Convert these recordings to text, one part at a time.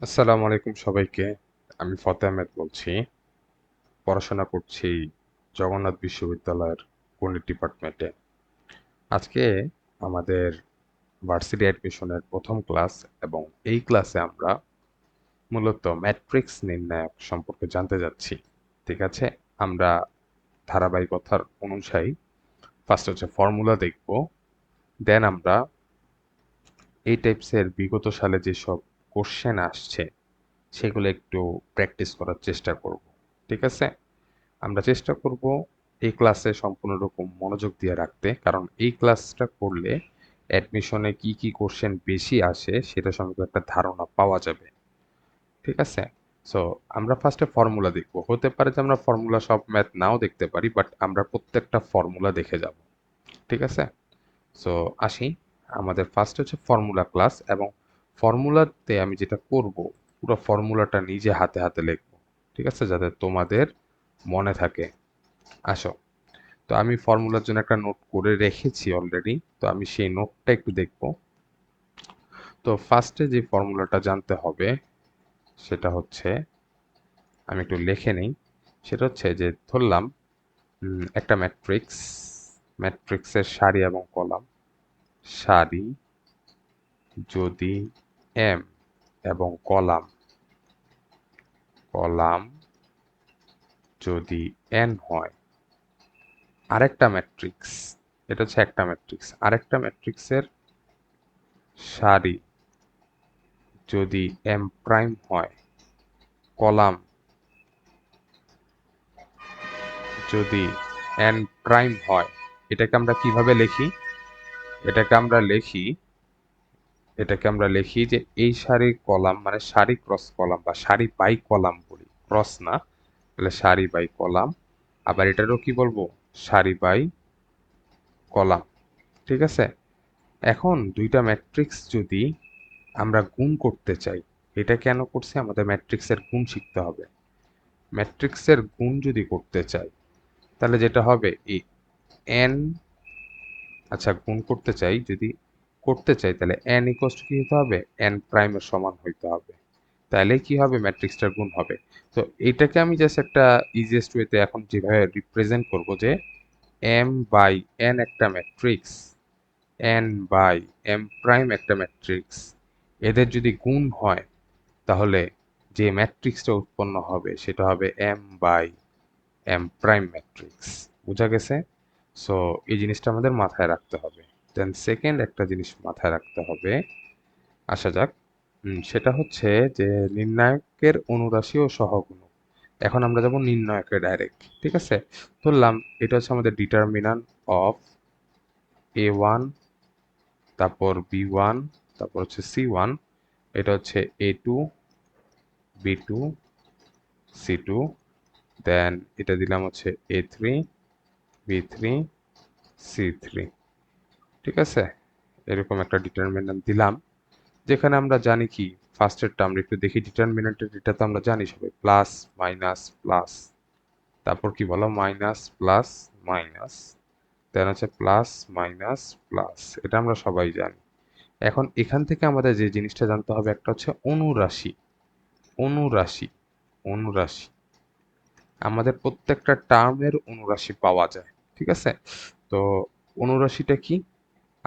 আসসালামু আলাইকুম সবাইকে। আমি ফতেহ আহমেদ বলছি। পড়াশোনা করছি জগন্নাথ বিশ্ববিদ্যালয়ের গণিত ডিপার্টমেন্টে। আজকে আমাদের ভার্সিটি অ্যাডমিশনের প্রথম ক্লাস এবং এই ক্লাসে আমরা মূলত ম্যাট্রিক্স নির্ণায়ক সম্পর্কে জানতে যাচ্ছি। ঠিক আছে? আমরা ধারাবাহিকতার অনুযায়ী ফার্স্ট হচ্ছে ফর্মুলা দেখব, দেন আমরা এই টাইপসের বিগত সালে যেসব কোশ্চেন আসছে সেগুলো একটু প্র্যাকটিস করার চেষ্টা করব। ঠিক আছে? আমরা চেষ্টা করব এই ক্লাসে সম্পূর্ণরকম মনোযোগ দিয়ে রাখতে, কারণ এই ক্লাসটা করলে অ্যাডমিশনে কি কি কোশ্চেন বেশি আসে সেটা সম্পর্কে একটা ধারণা পাওয়া যাবে। ঠিক আছে? সো আমরা ফার্স্টে ফর্মুলা দেখব। হতে পারে যে আমরা ফর্মুলা সব ম্যাথ নাও দেখতে পারি, বাট আমরা প্রত্যেকটা ফর্মুলা দেখে যাব। ঠিক আছে? সো আসি, আমাদের ফার্স্ট হচ্ছে ফর্মুলা ক্লাস, এবং ফর্মুলাতে আমি যেটা করব পুরো ফর্মুলাটা নিজে হাতে হাতে লিখব। ঠিক আছে? যাতে তোমাদের মনে থাকে। আসো, তো আমি ফর্মুলার জন্য একটা নোট করে রেখেছি অলরেডি, তো আমি সেই নোটটা একটু দেখব। তো ফার্স্টে যে ফর্মুলাটা জানতে হবে সেটা হচ্ছে, আমি একটু লিখে নেই। সেটা হচ্ছে যে ধরলাম একটা ম্যাট্রিক্সের সারি এবং কলাম। সারি যদি এম এবং কলাম কলাম যদি এন হয়, আরেকটা ম্যাট্রিক্স, এটা হচ্ছে একটা ম্যাট্রিক্স, আরেকটা ম্যাট্রিক্সের সারি যদি এম প্রাইম হয়, কলাম যদি এন প্রাইম হয়, এটাকে আমরা কিভাবে লিখি? এটাকে আমরা লিখি এটাকে আমরা লিখি যে এই সারির কলাম মানে সারি ক্রস কলাম বা সারি বাই কলাম বলি, ক্রস না, তাহলে সারি বাই কলাম। আবার এটারও কি বলবো? সারি বাই কলাম। ঠিক আছে? এখন দুইটা ম্যাট্রিক্স যদি আমরা গুণ করতে চাই, এটা কেন করছি? আমাদের ম্যাট্রিক্সের গুণ শিখতে হবে। ম্যাট্রিক্সের গুণ যদি করতে চাই, তাহলে যেটা হবে এই এন, আচ্ছা গুণ করতে চাই, যদি করতে চাই তাহলে এন ইকুয়ালস টু কি হতে হবে? এন প্রাইমের সমান হইতে হবে। তাহলে কি হবে? ম্যাট্রিক্সটার গুণ হবে। তো এটাকে আমি জাস্ট একটা ইজিয়েস্ট ওয়েতে এখন যেভাবে রিপ্রেজেন্ট করব যে এম বাই এন একটা matrix, N by M prime একটা ম্যাট্রিক্স, এদের যদি গুণ হয় তাহলে যে ম্যাট্রিক্সটা উৎপন্ন হবে সেটা হবে M by M prime matrix. বোঝা গেছে? সো এই জিনিসটা আমাদের মাথায় রাখতে হবে। দেন সেকেন্ড একটা জিনিস মাথায় রাখতে হবে, আসা যাক। সেটা হচ্ছে যে নির্ণায়কের অনুরাশি ও সহগুণক। এখন আমরা যাব নির্ণায়কে ডাইরেক্ট। ঠিক আছে? ধরলাম এটা হচ্ছে আমাদের ডিটারমিনান্ট অফ A1, তারপর B1, তারপর হচ্ছে C1, এটা হচ্ছে A2, B2, C2, দেন এটা দিলাম হচ্ছে A3, B3, C3। ঠিক আছে? এরকম একটা ডিটারমিন্যান্ট দিলাম, যেখানে আমরা জানি কি ফার্স্টেরটা আমরা একটু দেখি। ডিটারমিন্যান্টের এটা তো আমরা জানি সবাই, প্লাস মাইনাস প্লাস, তারপর কি বলো, মাইনাস প্লাস মাইনাস, দেন হচ্ছে প্লাস মাইনাস প্লাস, এটা আমরা সবাই জানি। এখন এখান থেকে আমাদের যে জিনিসটা জানতে হবে একটা হচ্ছে অনুরাশি। অনুরাশি অনুরাশি আমাদের প্রত্যেকটা টার্মের অনুরাশি পাওয়া যায়। ঠিক আছে? তো অনুরাশিটা কি?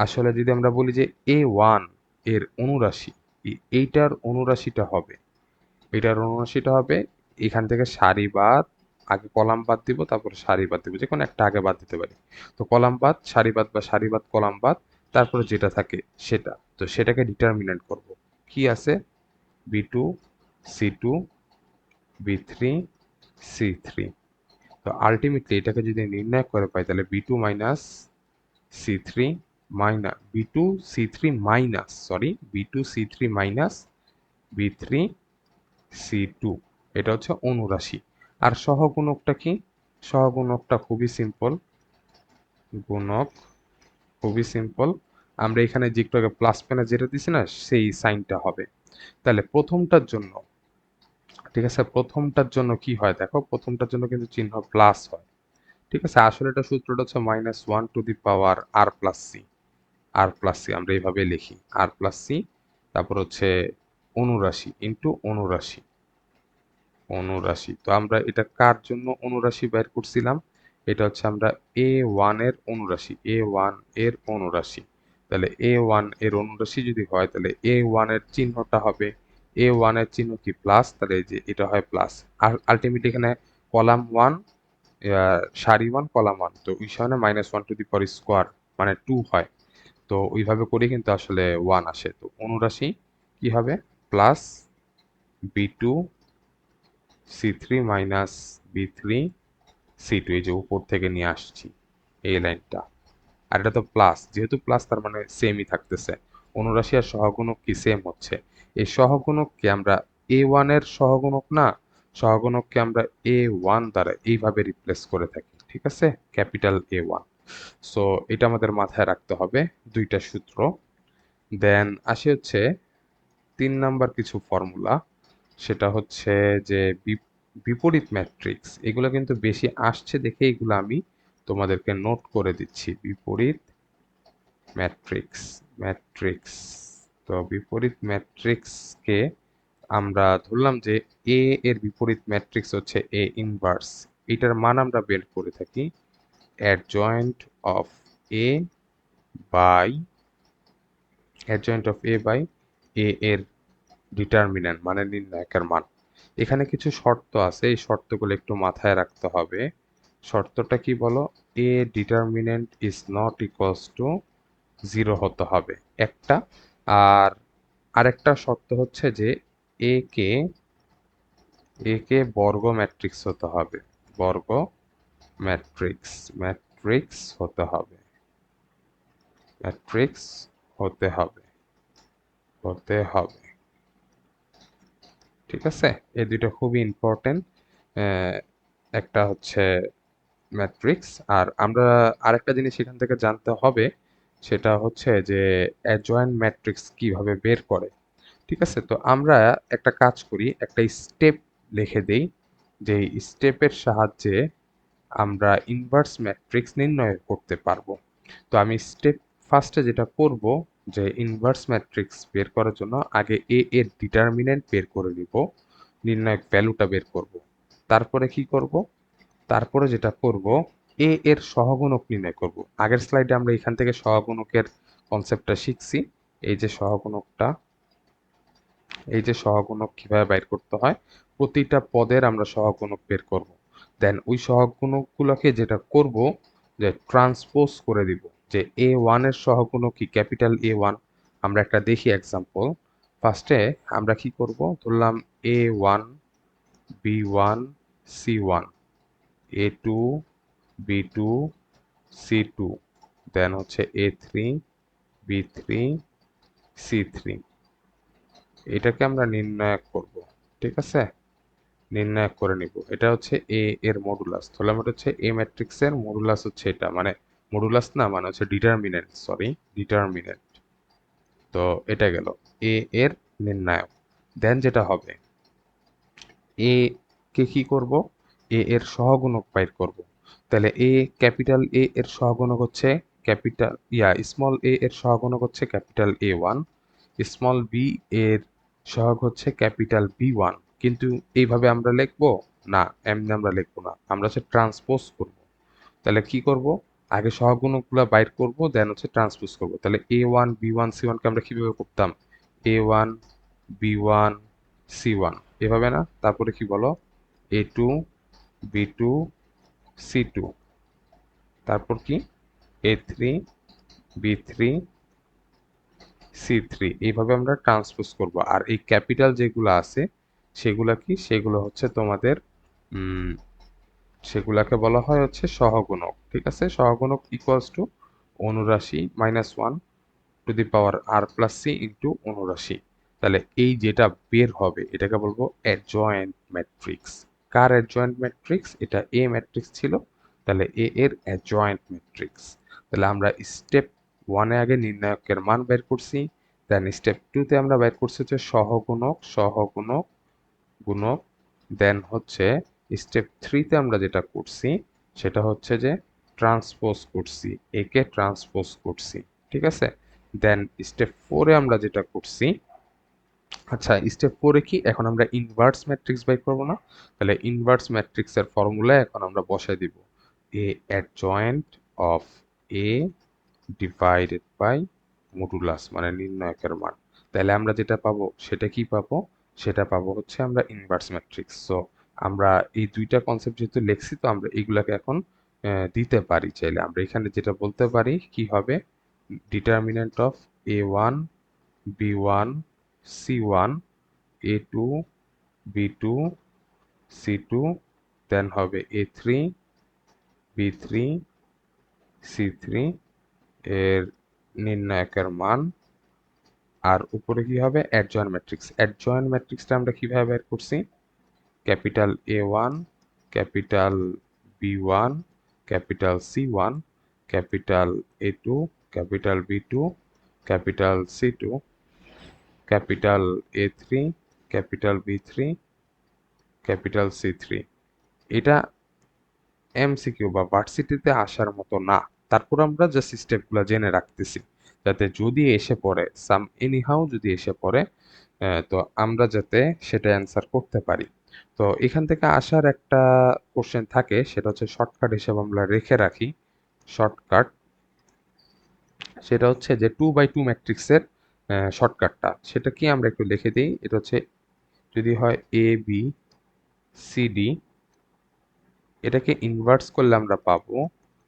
আসলে যদি আমরা বলি যে A1 এর অনুরাশি, এইটার অনুরাশিটা হবে, এখান থেকে সারি বাদ, আগে কলাম বাদ দিব, তারপর সারি বাদ দিব, যে কোনো একটা আগে বাদ দিতে পারি। তো কলাম বাদ সারি বাদ বা সারি বাদ কলাম বাদ, তারপরে যেটা থাকে সেটা, তো সেটাকে ডিটারমিনেন্ট করব। কি আছে? B2, C2, B3, C3। তো আলটিমেটলি এটাকে যদি নির্ণয় করে পাই তাহলে B2 minus C3 B2 C3 minus B3 C2, এটা হচ্ছে অনুরাশি। আর সহগুণকটা কি? সহগুণকটা গুণক খুবই সিম্পল। আমরা এখানে যে একটু আগে প্লাস পেনে যেটা দিছি না, সেই সাইনটা হবে। তাহলে প্রথমটার জন্য, ঠিক আছে, প্রথমটার জন্য কি হয় দেখো, প্রথমটার জন্য কিন্তু চিহ্ন প্লাস হয়। ঠিক আছে? আসলে এটা সূত্রটা হচ্ছে -1 to the power R plus C. আর প্লাস সি আমরা এইভাবে লিখি, আর প্লাস সি, তারপর হচ্ছে অনুরাশি ইন্টু অনুরাশি। অনুরাশি, তো আমরা এটা কার জন্য অনুরাশি বের করছিলাম? এটা হচ্ছে আমরা A1 এর অনুরাশি, A1 এর অনুরাশি। তাহলে A1 এর অনুরাশি যদি হয় তাহলে A1 এর চিহ্নটা হবে, A1 এর চিহ্ন কি প্লাস, তাহলে এই যে এটা হয় প্লাস। আর আলটিমেটলি এখানে কলাম 1 সারি 1 কলাম 1, তো ওই সময় -1 টু দি পাওয়ার স্কোয়ার মানে 2 হয়। তো ওইভাবে করে কিন্তু আসলে 1 আসে। তো অনুরাশি কি হবে? Plus B2 C3 minus B3 C2, এই যে উপর থেকে নিয়ে আসছি এই লাইনটা। আর এটা তো প্লাস, যেহেতু প্লাস তার মানে সেমই থাকতেছে। অনুরাশি আর সহগুণক কি সেম হচ্ছে। এই সহগুণককে আমরা A1 এর সহগুণক না, সহগুণককে আমরা A1 দ্বারা এইভাবে রিপ্লেস করে থাকি, ঠিক আছে, ক্যাপিটাল A1। সো এটা আমাদের মাথায় রাখতে হবে, দুইটা সূত্র। দেন আসি হচ্ছে 3 নাম্বার কিছু ফর্মুলা। সেটা হচ্ছে যে বিপরীত ম্যাট্রিক্স, এগুলো কিন্তু বেশি আসছে দেখে এগুলো আমি তোমাদেরকে নোট করে দিচ্ছি। বিপরীত ম্যাট্রিক্স, ম্যাট্রিক্স। তো বিপরীত ম্যাট্রিক্সকে আমরা ধরলাম যে এ এর বিপরীত ম্যাট্রিক্স হচ্ছে এ ইনভার্স। এটার মান আমরা বের করে থাকি অ্যাডজয়েন্ট অফ এ বাই এ এর ডিটারমিন্যান্ট মানে নির্ণায়কের মান। এখানে কিছু শর্ত আছে, এই শর্তগুলো একটু মাথায় রাখতে হবে। শর্তটা কি বলো? A determinant is not equals to 0 হতে হবে একটা। আর আরেকটা শর্ত হচ্ছে যে এ কে বর্গ ম্যাট্রিক্স হতে হবে, বর্গ ম্যাট্রিক্স, ম্যাট্রিক্স হতে হবে, ম্যাট্রিক্স হতে হবে, হতে হবে। ঠিক আছে, এই দুটো খুবই ইম্পর্টেন্ট। একটা হচ্ছে ম্যাট্রিক্স, আর আমরা আরেকটা জিনিস এখান থেকে জানতে হবে, সেটা হচ্ছে যে অ্যাডজয়েন্ট ম্যাট্রিক্স কিভাবে বের করে। ঠিক আছে, তো আমরা একটা কাজ করি, একটা স্টেপ লিখে দেই, যে স্টেপের সাহায্যে আমরা ইনভার্স ম্যাট্রিক্স নির্ণয় করতে পারবো। তো আমি স্টেপ ফার্স্টে যেটা করব, যে ইনভার্স ম্যাট্রিক্স বের করার জন্য আগে এ এর ডিটারমিনেন্ট বের করে নিব, নির্ণায়ক ভ্যালুটা বের করব। তারপরে কি করব? তারপরে যেটা করব, এ এর সহগুণক নির্ণয় করব। আগের স্লাইডে আমরা এখান থেকে সহগুণকের কনসেপ্টটা শিখছি। এই যে সহগুণকটা, এই যে সহগুণক কিভাবে বাইর করতে হয়, প্রতিটা পদের আমরা সহগুণক বের করব। দেন ওই সহগুণকগুলোকে যেটা করব, যে ট্রান্সপোজ করে দিব, যে A1 এর সহগুণক কি ক্যাপিটাল A1। আমরা একটা দেখি এক্সাম্পল। ফার্স্টে আমরা কি করব, ধরলাম A1 B1 C1, A2 B2 C2, দেন হচ্ছে A3 B3 C3। এটাকে আমরা নির্ণয় করব, ঠিক আছে, নির্ণয় করে নিব। এটা হচ্ছে এ এর মডুলাস, তাহলে আমরা হচ্ছে এ ম্যাট্রিক্সের মডুলাস হচ্ছে এটা, মানে মডুলাস না, মানে হচ্ছে ডিটারমিনেন্ট, সরি ডিটারমিনেন্ট। তো এটা গেল এ এর নির্ণায়ক। দেন যেটা হবে, এ কে কি করব, এ এর সহগুণক বাইর করব। তাহলে ক্যাপিটাল এ এর সহগুণক হচ্ছে ক্যাপিটাল স্মল এ এর সহগুণক হচ্ছে ক্যাপিটাল A1, স্মল বি এর সহগ হচ্ছে ক্যাপিটাল B1। কিন্তু এইভাবে আমরা লিখবো না, এমনি আমরা লিখবো না, আমরা হচ্ছে ট্রান্সপোজ করব। তাহলে কি করব, আগে সহগুণকগুলো বাইর করব, দেন হচ্ছে ট্রান্সপোজ করব। তাহলে A1 B1 C1 কে আমরা কিভাবে করতাম, A1 B1 C1 এভাবে না। তারপরে কি বলো, A2 B2 C2, তারপর কি A3 B3 C3, এইভাবে আমরা ট্রান্সপোজ করব। আর এই ক্যাপিটাল যেগুলো আছে সেগুলা কি, সেগুলো হচ্ছে তোমাদের সেগুলাকে বলা হয় হচ্ছে সহগুণক। ঠিক আছে, সহগুণক ইকুয়ালস টু অনুরাশি -1 to the power R plus C into অনুরাশি। তাহলে এই যেটা বের হবে এটাকে বলবো অ্যাডজয়েন্ট ম্যাট্রিক্স। কার অ্যাডজয়েন্ট ম্যাট্রিক্স? এটা এ ম্যাট্রিক্স ছিল, তাহলে এ এর অ্যাডজয়েন্ট ম্যাট্রিক্স। তাহলে আমরা স্টেপ 1-এ আগে নির্ণায়কের মান বের করছি, দেন স্টেপ 2-তে আমরা বের করছি হচ্ছে সহগুণক, সহগুণক গুণক। দেন হচ্ছে স্টেপ 3-তে আমরা যেটা করছি সেটা হচ্ছে যে ট্রান্সপোজ করছি, একে ট্রান্সপোজ করছি। ঠিক আছে, দেন স্টেপ 4-এ আমরা যেটা করছি আচ্ছা, স্টেপ 4 কি? এখন আমরা ইনভার্স ম্যাট্রিক্স বাই করব না? তাহলে ইনভার্স ম্যাট্রিক্সের ফর্মুলা এখন আমরা বসাই দিব। A adjoint of A divided by modulus মানে নির্ণায়কের মান। তাহলে আমরা যেটা পাবো সেটা কি পাবো? সেটা পাবো হচ্ছে আমরা ইনভার্স ম্যাট্রিক্স। সো আমরা এই দুইটা কনসেপ্ট যেহেতু লিখছি, তো আমরা এগুলাকে এখন দিতে পারি চাইলে। আমরা এখানে যেটা বলতে পারি কি হবে? Determinant of A1 B1 C1 A2 B2 C2 দেন হবে A3 B3 C3 এর নির্ণায়কের মান। আর উপরে কি হবে? Adjoint matrix. অ্যাডজয়েন্ট ম্যাট্রিক্সটা আমরা কিভাবে বের করছি? Capital A1 capital B1 capital C1 capital A2 capital B2 capital C2 capital A3 capital B3 capital C3। এটা এমসিকিউ বা ভার্সিটিতে আসার মতো না। তারপর আমরা জাস্ট স্টেপগুলো জেনে রাখতেছি, যাতে যদি এসে পড়ে সাম এনিহাউ যদি এসে পড়ে, তো আমরা যাতে সেটা অ্যান্সার করতে পারি। তো এখান থেকে আসার একটা কোশ্চেন থাকে, সেটা হচ্ছে শর্টকাট হিসেবে আমরা রেখে রাখি। শর্টকাট সেটা হচ্ছে যে 2x2 ম্যাট্রিক্সের শর্টকাটটা, সেটা কি আমরা একটু লিখে দিই। এটা হচ্ছে যদি হয় এ বি সি ডি, এটাকে ইনভার্স করলে আমরা পাবো,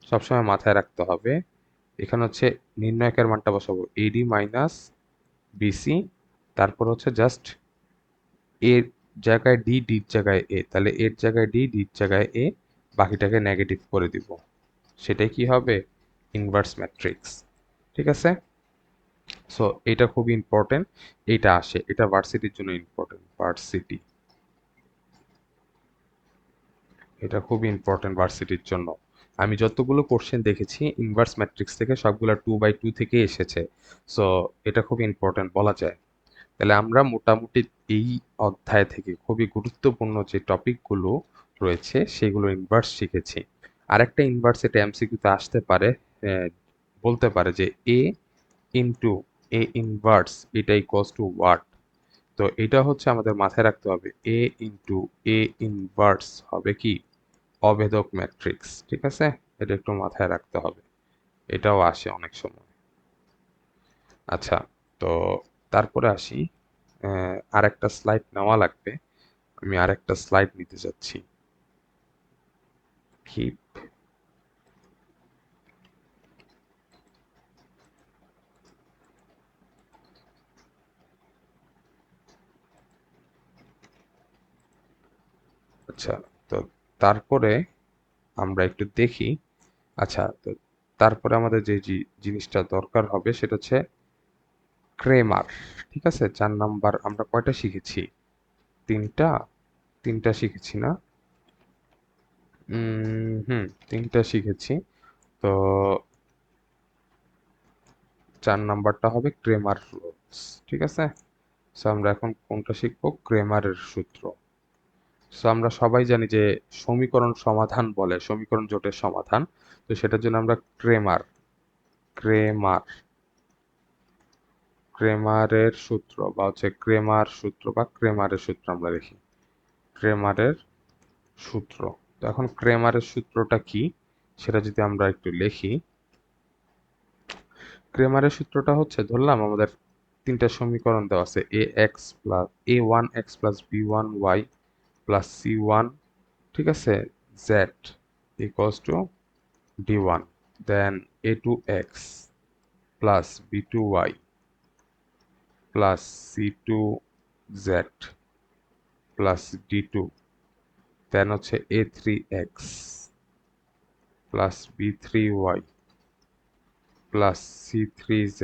সবসময় মাথায় রাখতে হবে, এখানে হচ্ছে নির্ণায়কের মানটা বসাবো এডি মাইনাস বিসি, তারপর হচ্ছে জাস্ট এর জায়গায় ডি, ডির জায়গায় এ, তাহলে এর জায়গায় ডি, ডির জায়গায় এ, বাকিটাকে নেগেটিভ করে দিব। সেটাই কি হবে? Inverse matrix. ঠিক আছে? সো এটা খুব ইম্পর্টেন্ট। এটা আসে, এটা ভার্সিটির জন্য ইম্পর্টেন্ট। ভার্সিটি, এটা খুবই ইম্পর্টেন্ট ভার্সিটির জন্য। আমি যতগুলো কোশ্চেন দেখেছি ইনভার্স ম্যাট্রিক্স থেকে সবগুলো 2x2 থেকে এসেছে। সো এটা খুব ইম্পর্টেন্ট বলা যায়। তাহলে আমরা মোটামুটি এই অধ্যায় থেকে খুবই গুরুত্বপূর্ণ যে টপিকগুলো রয়েছে সেগুলো ইনভার্স শিখেছি। আরেকটা ইনভার্স, এটা এমসিকিউতে আসতে পারে, বলতে পারে যে এ ইন্টু এ ইনভার্স এটা ইকুয়ালস টু হোয়াট। তো এটা হচ্ছে আমাদের মাথায় রাখতে হবে, এ ইন্টু এ ইনভার্স হবে কি? অভেদক ম্যাট্রিক্স। ঠিক আছে? এটা একটু মাথায় রাখতে হবে, এটাও আসে অনেক সময়। আচ্ছা, তো তারপরে আসি, আরেকটা স্লাইড নেওয়া লাগবে। আমি আরেকটা স্লাইড নিতে যাচ্ছি। কিপ, আচ্ছা, তো তারপরে আমরা একটু দেখি। আচ্ছা, তো তারপরে আমাদের যে জিনিসটা দরকার হবে সেটা হচ্ছে ক্রেমার। ঠিক আছে? 4 নাম্বার আমরা কয়টা শিখেছি? তিনটা, তিনটা শিখেছি না? হুম, তিনটা শিখেছি। তো 4 নাম্বারটা হবে ক্রেমার রুলস। ঠিক আছে? সো আমরা এখন কোনটা শিখবো? ক্রেমারের সূত্র। সো আমরা সবাই জানি যে সমীকরণ সমাধান বলে, সমীকরণ জোটের সমাধান। তো সেটার জন্য আমরা ক্রেমার, ক্রেমার, ক্রেমারের সূত্র বা হচ্ছে ক্রেমার সূত্র বা ক্রেমারের সূত্র আমরা দেখি। ক্রেমারের সূত্র। তো এখন ক্রেমারের সূত্রটা কি সেটা যদি আমরা একটু লিখি। ক্রেমারের সূত্রটা হচ্ছে, ধরলাম আমাদের তিনটা সমীকরণ দেওয়া আছে, A X plus A1x plus B1y plus C1, ঠিক আছে, Z equals to D1, then A2x plus B2y plus C2z plus D2, then হচ্ছে A3x plus B3y plus C3z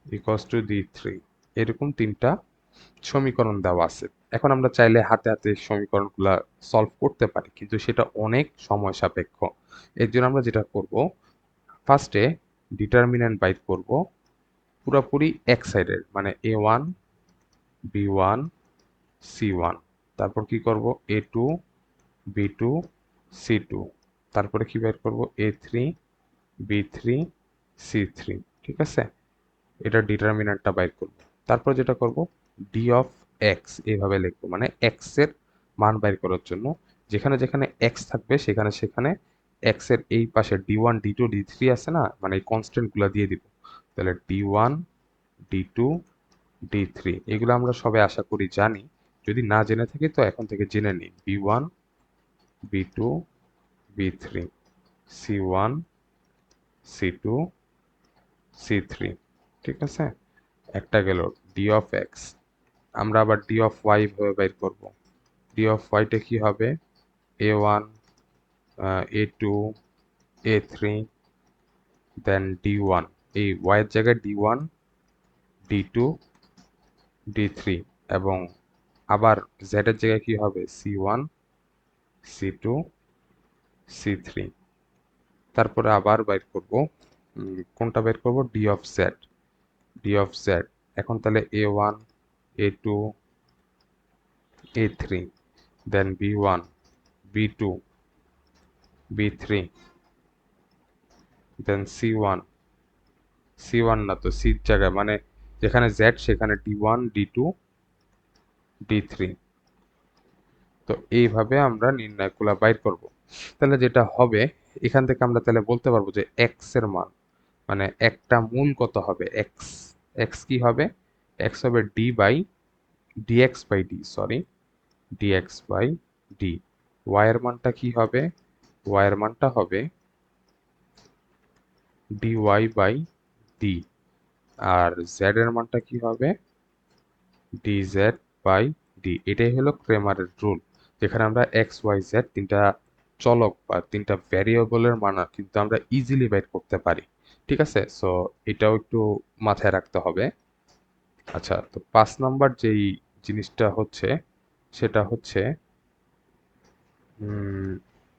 equals to D3। এরকম তিনটা সমীকরণ দেওয়া আছে। এখন আমরা চাইলে হাতে হাতে সমীকরণগুলো সলভ করতে পারি, কিন্তু সেটা অনেক সময় সাপেক্ষ। এর জন্য আমরা যেটা করব, ফার্স্টে ডিটারমিন্যান্ট বাইর করব পুরোপুরি এক সাইডের, মানে A1 B1 C1, তারপর কি করব A2 B2 C2, তারপরে কি বের করব A3 B3 C3। ঠিক আছে? এটা ডিটারমিন্যান্টটা বাইর করব। তারপর যেটা করব, ডি অফ এক্স এইভাবে লিখবো, মানে এক্স এর মান বাইর করার জন্য যেখানে যেখানে এক্স থাকবে সেখানে সেখানে এক্স এর এই পাশে D1 D2 D3 আছে না, মানে এই কনস্ট্যান্ট গুলা দিয়ে দিব। তাহলে D1 D2 D3 এগুলো আমরা সবাই আশা করি জানি। যদি না জেনে থাকি তো এখন থেকে জেনে নিই। B1 B2 B3 C1 C2 C3, ঠিক আছে। একটা গেল ডি অফ এক্স। আমরা আবার ডি অফ ওয়াই ভাবে বের করব। ডি অফ ওয়াইটা কি হবে? A1 A2 A3 দেন D1, এই ওয়াই এর জায়গায় D1 D2 D3 এবং আবার জেড এর জায়গায় কি হবে? C1 C2 C3। তারপরে আবার বের করব, কোনটা বের করব? D of Z. এখন তাহলে A1 A2 A3 দেন B1 B2 B3 দেন C1 না তো সির জায়গায়, মানে যেখানে জেড সেখানে D1 D2 D3। তো এইভাবে আমরা নির্ণয়গুলা বাইর করব। তাহলে যেটা হবে, এখান থেকে আমরা তাহলে বলতে পারবো যে এক্স এর মান, মানে একটা মূল কত হবে? এক্স। এক্স কি হবে? এক্স হবে dx/d। ওয়াই এর মানটা কি হবে? ওয়াই এর মানটা হবে dy/d। আর জেড এর মানটা কি হবে? dz/d। এটাই হলো ক্রেমারের রুল, যেখানে আমরা এক্স ওয়াই জেড তিনটা চলক বা তিনটা ভ্যারিয়েবলের মান কিন্তু আমরা ইজিলি বের করতে পারি। ঠিক আছে, সো এটাও একটু মাথায় রাখতে হবে। আচ্ছা, তো 5 নাম্বার যেই জিনিসটা হচ্ছে সেটা হচ্ছে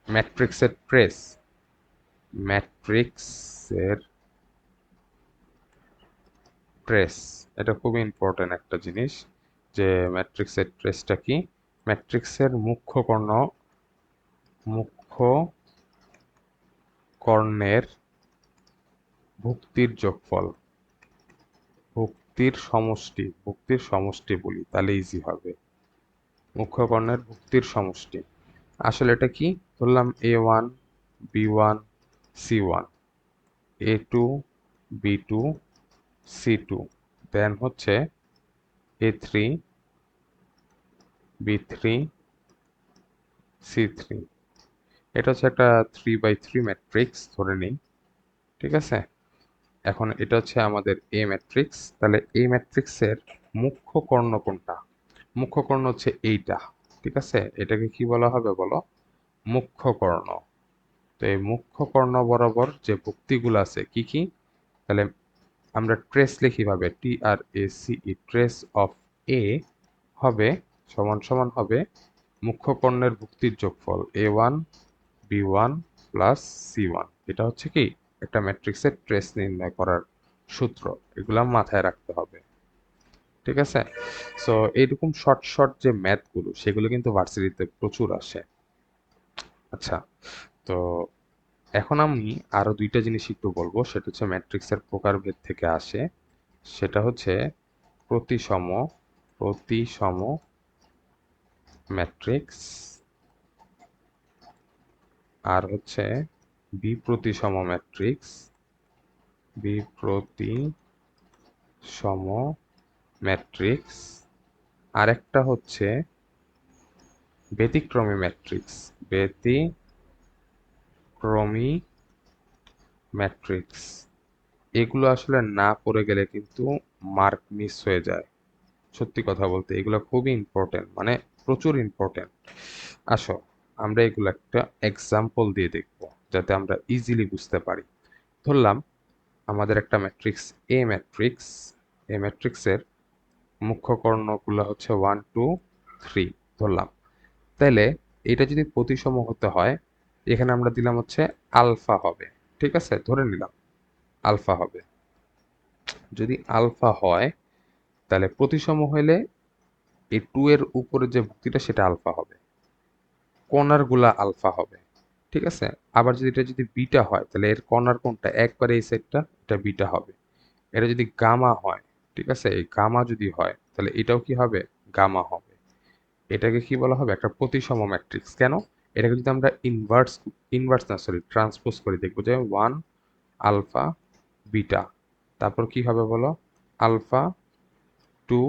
ম্যাট্রিক্সের ট্রেস। ম্যাট্রিক্সের ট্রেস, এটা খুবই ইম্পর্টেন্ট একটা জিনিস, যে ম্যাট্রিক্সের ট্রেসটা কি। ম্যাট্রিক্সের মুখ্য কর্ণের ভুক্তির যোগফল, ভুক্তির সমষ্টি বলি তাহলে ইজি হবে। মুখ্য কর্ণের ভুক্তির সমষ্টি, আসলে এটা কি? ধরলাম A1 B1 C1 A2 B2 C2 দেন হচ্ছে A3 B3 C3। এটা হচ্ছে একটা 3/3 ম্যাট্রিক্স ধরে নিই, ঠিক আছে। এখন এটা হচ্ছে আমাদের এ ম্যাট্রিক্স। তাহলে এই ম্যাট্রিক্সের মুখ্য কর্ণ কোনটা? মুখ্য কর্ণ হচ্ছে এইটা, ঠিক আছে। এটাকে কি বলা হবে বলো? মুখ্য কর্ণ। তো এই মুখ্য কর্ণ বরাবর যে ভুক্তিগুলো আছে কি কি? তাহলে আমরা ট্রেস লিখি ভাবে TRACE, ট্রেস অফ এ হবে সমান সমান হবে মুখ্য কর্ণের ভুক্তির যোগফল A1 B1 প্লাস C1। এটা হচ্ছে কি একটা ম্যাট্রিক্সের ট্রেস নির্ণয় করার সূত্র। এগুলা মাথায় রাখতে হবে, ঠিক আছে। সো এইরকম শর্ট শর্ট যে ম্যাথগুলো সেগুলো কিন্তু ভার্সিটিতে প্রচুর আসে। আচ্ছা, তো এখন আমি আরো দুইটা জিনিস একটু বলবো, সেটা হচ্ছে ম্যাট্রিক্সের প্রকারভেদ থেকে আসে। সেটা হচ্ছে প্রতিসম প্রতিসম ম্যাট্রিক্স আর হচ্ছে বিপ্রতিসম ম্যাট্রিক্স। বিপ্রতিসম ম্যাট্রিক্স আরেকটা হচ্ছে ব্যতিক্রমী ম্যাট্রিক্স। ব্যতিক্রমী ম্যাট্রিক্স, এগুলো আসলে না পড়ে গেলে কিন্তু মার্ক মিস হয়ে যায়। সত্যি কথা বলতে এগুলো খুবই ইম্পর্টেন্ট, মানে প্রচুর ইম্পর্টেন্ট। আসো আমরা এগুলো একটা এক্সাম্পল দিয়ে দেখব যাতে আমরা ইজিলি বুঝতে পারি। ধরলাম আমাদের একটা ম্যাট্রিক্স এ ম্যাট্রিক্সের মুখ্য কর্ণগুলো হচ্ছে 1 2 3 ধরলাম। তাইলে এটা যদি প্রতিসম হতে হয়, এখানে আমরা দিলাম হচ্ছে আলফা হবে, ঠিক আছে, ধরে নিলাম আলফা হবে। যদি আলফা হয় তাহলে প্রতিসম হইলে এই 2 এর উপরে যে ভুক্তিটা সেটা আলফা হবে, কর্নারগুলা আলফা হবে, ঠিক আছে। আবার যদি এটা বিটা হয় তাহলে এর কর্নার কোনটা? একবারে এই সাইডটা, এটা বিটা হবে। এটা যদি গামা হয়, ঠিক আছে, এই গামা যদি হয় তাহলে এটাও কি হবে? গামা হবে। এটাকে কি বলা হবে? একটা প্রতিসম ম্যাট্রিক্স। কেন? এটাকে যদি আমরা ইনভার্স না সরি ট্রান্সপোজ করে দেখবো যে 1 আলফা বিটা, তারপর কি হবে বলো? আলফা 2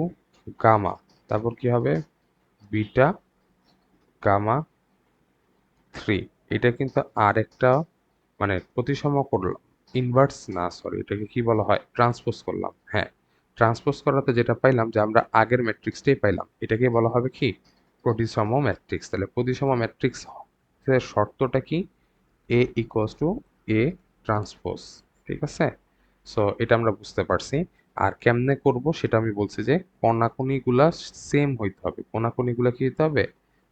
গামা, তারপর কি হবে? Beta gamma 3। এটা কিন্তু আরেকটা মানে প্রতিসম করলাম, ইনভার্স না সরি এটাকে কি বলা হয়? ট্রান্সপোজ করলাম। হ্যাঁ, ট্রান্সপোজ করাতে যেটা পাইলাম যে আমরা আগের ম্যাট্রিক্সটাই পাইলাম, এটাকে বলা হবে কি? প্রতিসম ম্যাট্রিক্স। তাহলে প্রতিসম ম্যাট্রিক্স এর শর্তটা কি? এ ইকুয়ালস টু এ ট্রান্সপোজ। ঠিক আছে, সো এটা আমরা বুঝতে পারছি। আর কেমনে করব সেটা আমি বলছি যে কণাকণিগুলা সেম হইতে হবে। কণাকণিগুলা কি হইতে হবে?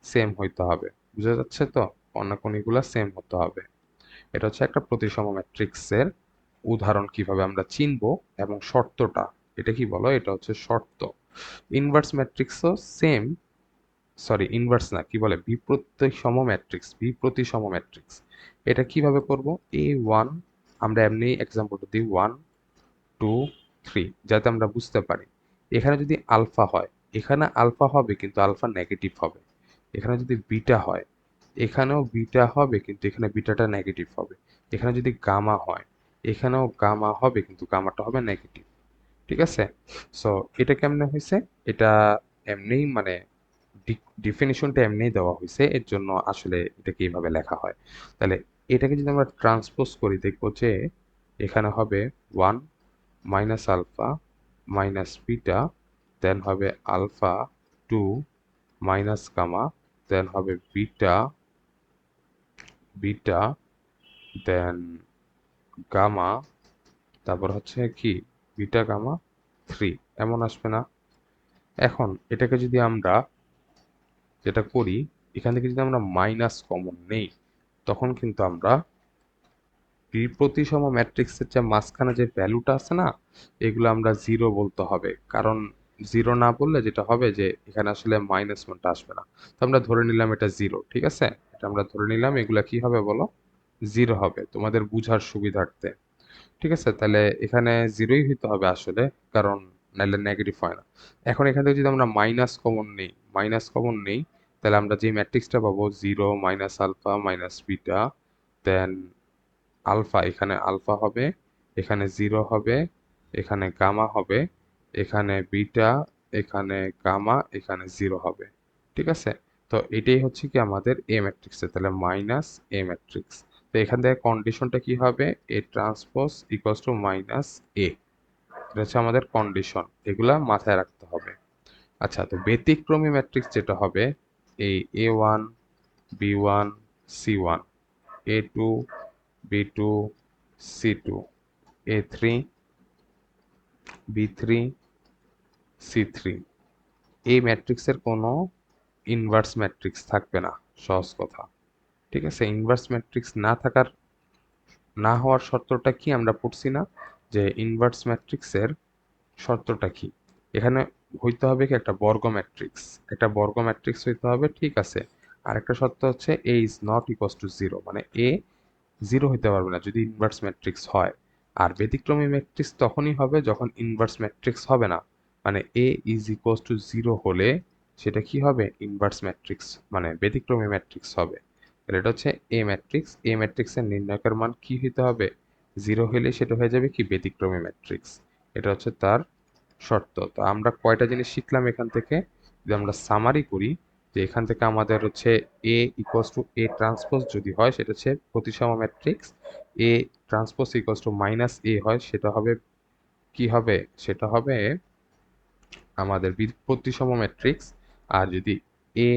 সেম হইতে হবে। বুঝা যাচ্ছে তো? কণাকণিগুলা সেম হতে হবে। এটা হচ্ছে একটা প্রতিসম ম্যাট্রিক্সের উদাহরণ, কিভাবে আমরা চিনবো এবং শর্তটা। এটা কি বলো? এটা হচ্ছে শর্ত। ইনভার্স ম্যাট্রিক্সও সেম, সরি ইনভার্স না, কি বলে? বিপ্রতিসম ম্যাট্রিক্স। বিপ্রতিসম ম্যাট্রিক্স এটা কিভাবে করব? A1 আমরা এমনি এক্সাম্পলটা দিই 1 2 3 যাতে আমরা বুঝতে পারি। এখানে যদি আলফা হয়, এখানে আলফা হবে কিন্তু আলফা নেগেটিভ হবে। এখানে যদি বিটা হয়, এখানেও বিটা হবে কিন্তু এখানে বিটাটা নেগেটিভ হবে। এখানে যদি গামা হয়, এখানেও গামা হবে কিন্তু গামাটা হবে নেগেটিভ। ঠিক আছে, সো এটা কেমনে হয়েছে? এটা এমনিই মানে ডিফিনিশনটা এমনিই দেওয়া হয়েছে, এর জন্য আসলে এটাকে এইভাবে লেখা হয়। তাহলে এটাকে যদি আমরা ট্রান্সপোজ করি দেখবো যে এখানে হবে 1 মাইনাস আলফা মাইনাস বিটা, দেন হবে আলফা 2 মাইনাস গামা, দেন হবে বিটা বিটা দেন গামা, তারপর হচ্ছে কি? Beta gamma 3। এমন আসবে না? এখন এটাকে যদি আমরা যেটা করি, এখান থেকে যদি আমরা মাইনাস কমন নেই, তখন কিন্তু আমরা বিপ্রতিসম ম্যাট্রিক্সের যে মাঝখানে যে ভ্যালুটা আছে না, এগুলো আমরা জিরো বলতে হবে। কারণ জিরো না বললে যেটা হবে যে এখানে আসলে মাইনাস ওয়ানটা আসবে না। তো আমরা ধরে নিলাম এটা জিরো। ঠিক আছে, এটা আমরা ধরে নিলাম এগুলা কি হবে বলো? জিরো হবে, তোমাদের বুঝার সুবিধার্থে। ঠিক আছে, তাহলে এখানে জিরোই হইতে হবে আসলে, কারণ নাইলে নেগেটিভ হয় না। এখন এখান থেকে যদি আমরা মাইনাস কমন নেই, তাহলে আমরা যে ম্যাট্রিক্সটা পাবো 0 মাইনাস আলফা মাইনাস বিটা, দেন আলফা, এখানে আলফা হবে, এখানে 0 হবে, এখানে গামা হবে, এখানে বিটা, এখানে গামা, এখানে 0 হবে। ঠিক আছে, তো এটাই হচ্ছে কি আমাদের এ ম্যাট্রিক্সে, তাহলে মাইনাস এ ম্যাট্রিক্স। তো এখান থেকে কন্ডিশনটা কি হবে? A transpose equals to minus A. এটা হচ্ছে আমাদের কন্ডিশন, এগুলা মাথায় রাখতে হবে। আচ্ছা, তো ব্যতিক্রমী ম্যাট্রিক্স যেটা হবে, এই A1 B1 C1, A2 B2 C2, A3 B3 C3, এই ম্যাট্রিক্সের কোনো ইনভার্স ম্যাট্রিক্স থাকবে না, সহজ কথা। ঠিক আছে, ইনভার্স ম্যাট্রিক্স না হওয়ার শর্তটা কি আমরা পড়ছি না? যে ইনভার্স ম্যাট্রিক্সের শর্তটা কি? এখানে হইতে হবে কি একটা বর্গ ম্যাট্রিক্স, একটা বর্গ ম্যাট্রিক্স হইতে হবে। ঠিক আছে, আরেকটা শর্ত হচ্ছে A is not equals to zero, মানে এ জিরো হইতে পারবে না যদি ইনভার্স ম্যাট্রিক্স হয়। আর ব্যতিক্রমী ম্যাট্রিক্স তখনই হবে যখন ইনভার্স ম্যাট্রিক্স হবে না, মানে এ ইজ ইকুয়ালস টু জিরো হলে সেটা কি হবে? ইনভার্স ম্যাট্রিক্স, মানে ব্যতিক্রমী ম্যাট্রিক্স হবে। তাহলে এটা হচ্ছে এ ম্যাট্রিক্স। এ ম্যাট্রিক্সের নির্ণায়কের মান কি হইতে হবে? জিরো হলে সেটা হয়ে যাবে কি? ব্যতিক্রমী ম্যাট্রিক্স। এটা হচ্ছে তার শর্ত। তো আমরা কয়টা জিনিস শিখলাম এখান থেকে? যদি আমরা সামারি করি, যে এখান থেকে আমাদের হচ্ছে A equals to A transpose যদি হয় সেটা হচ্ছে প্রতিসম matrix, A transpose equals to minus A হয় সেটা হবে কি হবে? সেটা হবে আমাদের প্রতিসম ম্যাট্রিক্স। আর যদি এ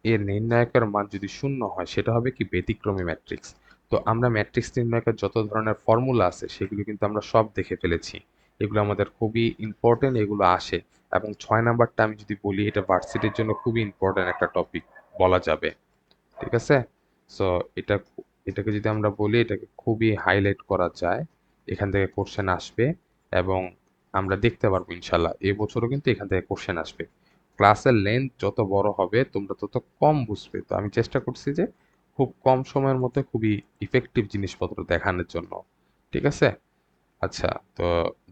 এর নির্ণায়কের মান যদি শূন্য হয় সেটা হবে কি? ব্যতিক্রমী ম্যাট্রিক্স। তো আমরা ম্যাট্রিক্স নির্ণায়কের যত ধরনের ফর্মুলা আছে সেগুলো কিন্তু আমরা সব দেখে ফেলেছি। এগুলো আমাদের খুবই ইম্পর্টেন্ট, এগুলো আসে। এবং 6 নাম্বারটা আমি যদি বলি, এটা ভার্সিটির জন্য খুবই ইম্পর্টেন্ট একটা টপিক বলা যাবে। ঠিক আছে, সো এটা এটাকে যদি আমরা বলি, এটাকে খুবই হাইলাইট করা যায়। এখান থেকে কোশ্চেন আসবে এবং আমরা দেখতে পারবো ইনশাল্লাহ এবছরও কিন্তু এখান থেকে কোশ্চেন আসবে। ক্লাসের লেন্থ যত বড় হবে তোমরা তত কম বুঝবে। তো আমি চেষ্টা করছি যে খুব কম সময়ের মধ্যে খুবই ইফেক্টিভ জিনিসপত্র দেখানোর জন্য। ঠিক আছে, আচ্ছা, তো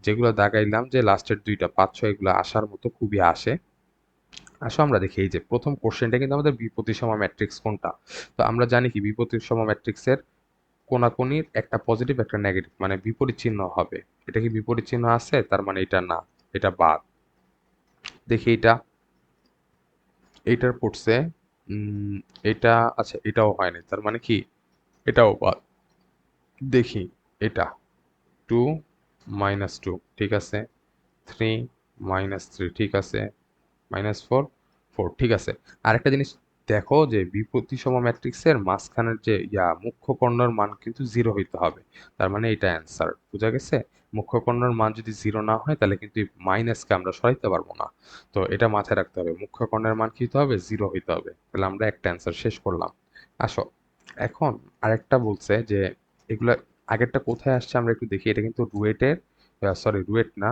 যেগুলো দাগাইলাম যে লাস্টের দুইটা 5-6 এগুলো আসার মতো খুবই আসে। আসো আমরা দেখি এই যে প্রথম কোশ্চেনটা কিন্তু আমাদের বিপরীতসম ম্যাট্রিক্স কোনটা? তো আমরা জানি কি বিপরীতসম ম্যাট্রিক্সের কোনাকুনির একটা পজিটিভ একটা নেগেটিভ মানে বিপরীত চিহ্ন হবে। এটা কি বিপরীত চিহ্ন আছে? তার মানে এটা না, এটা বাদ। দেখি এইটার পড়ছে উম, এটা আচ্ছা এটাও হয়নি, তার মানে কি এটাও বাদ। দেখি এটা 2 -2 ঠিক আছে, 3 -3 ঠিক আছে, -4 4 ঠিক আছে। আরেকটা জিনিস দেখো যে বিপরীতসম ম্যাট্রিক্সের মাঝখানের যে মুখ্য কর্ণর মান কিন্তু 0 হইতে হবে। তার মানে এটা অ্যান্সার বুঝা গেছে। মুখ্য কর্ণর মান যদি 0 না হয় তাহলে কিন্তু এই মাইনাসকে আমরা সরাইতে পারবো না। তো এটা মাথায় রাখতে হবে, মুখ্য কর্ণের মান কি হইতে হবে? 0 হইতে হবে। তাহলে আমরা একটা অ্যান্সার শেষ করলাম। আসো এখন আরেকটা বলছে যে এগুলা আগেরটা কোথায় আসছে আমরা একটু দেখি। এটা কিন্তু রুয়েটের, সরি রুয়েট না,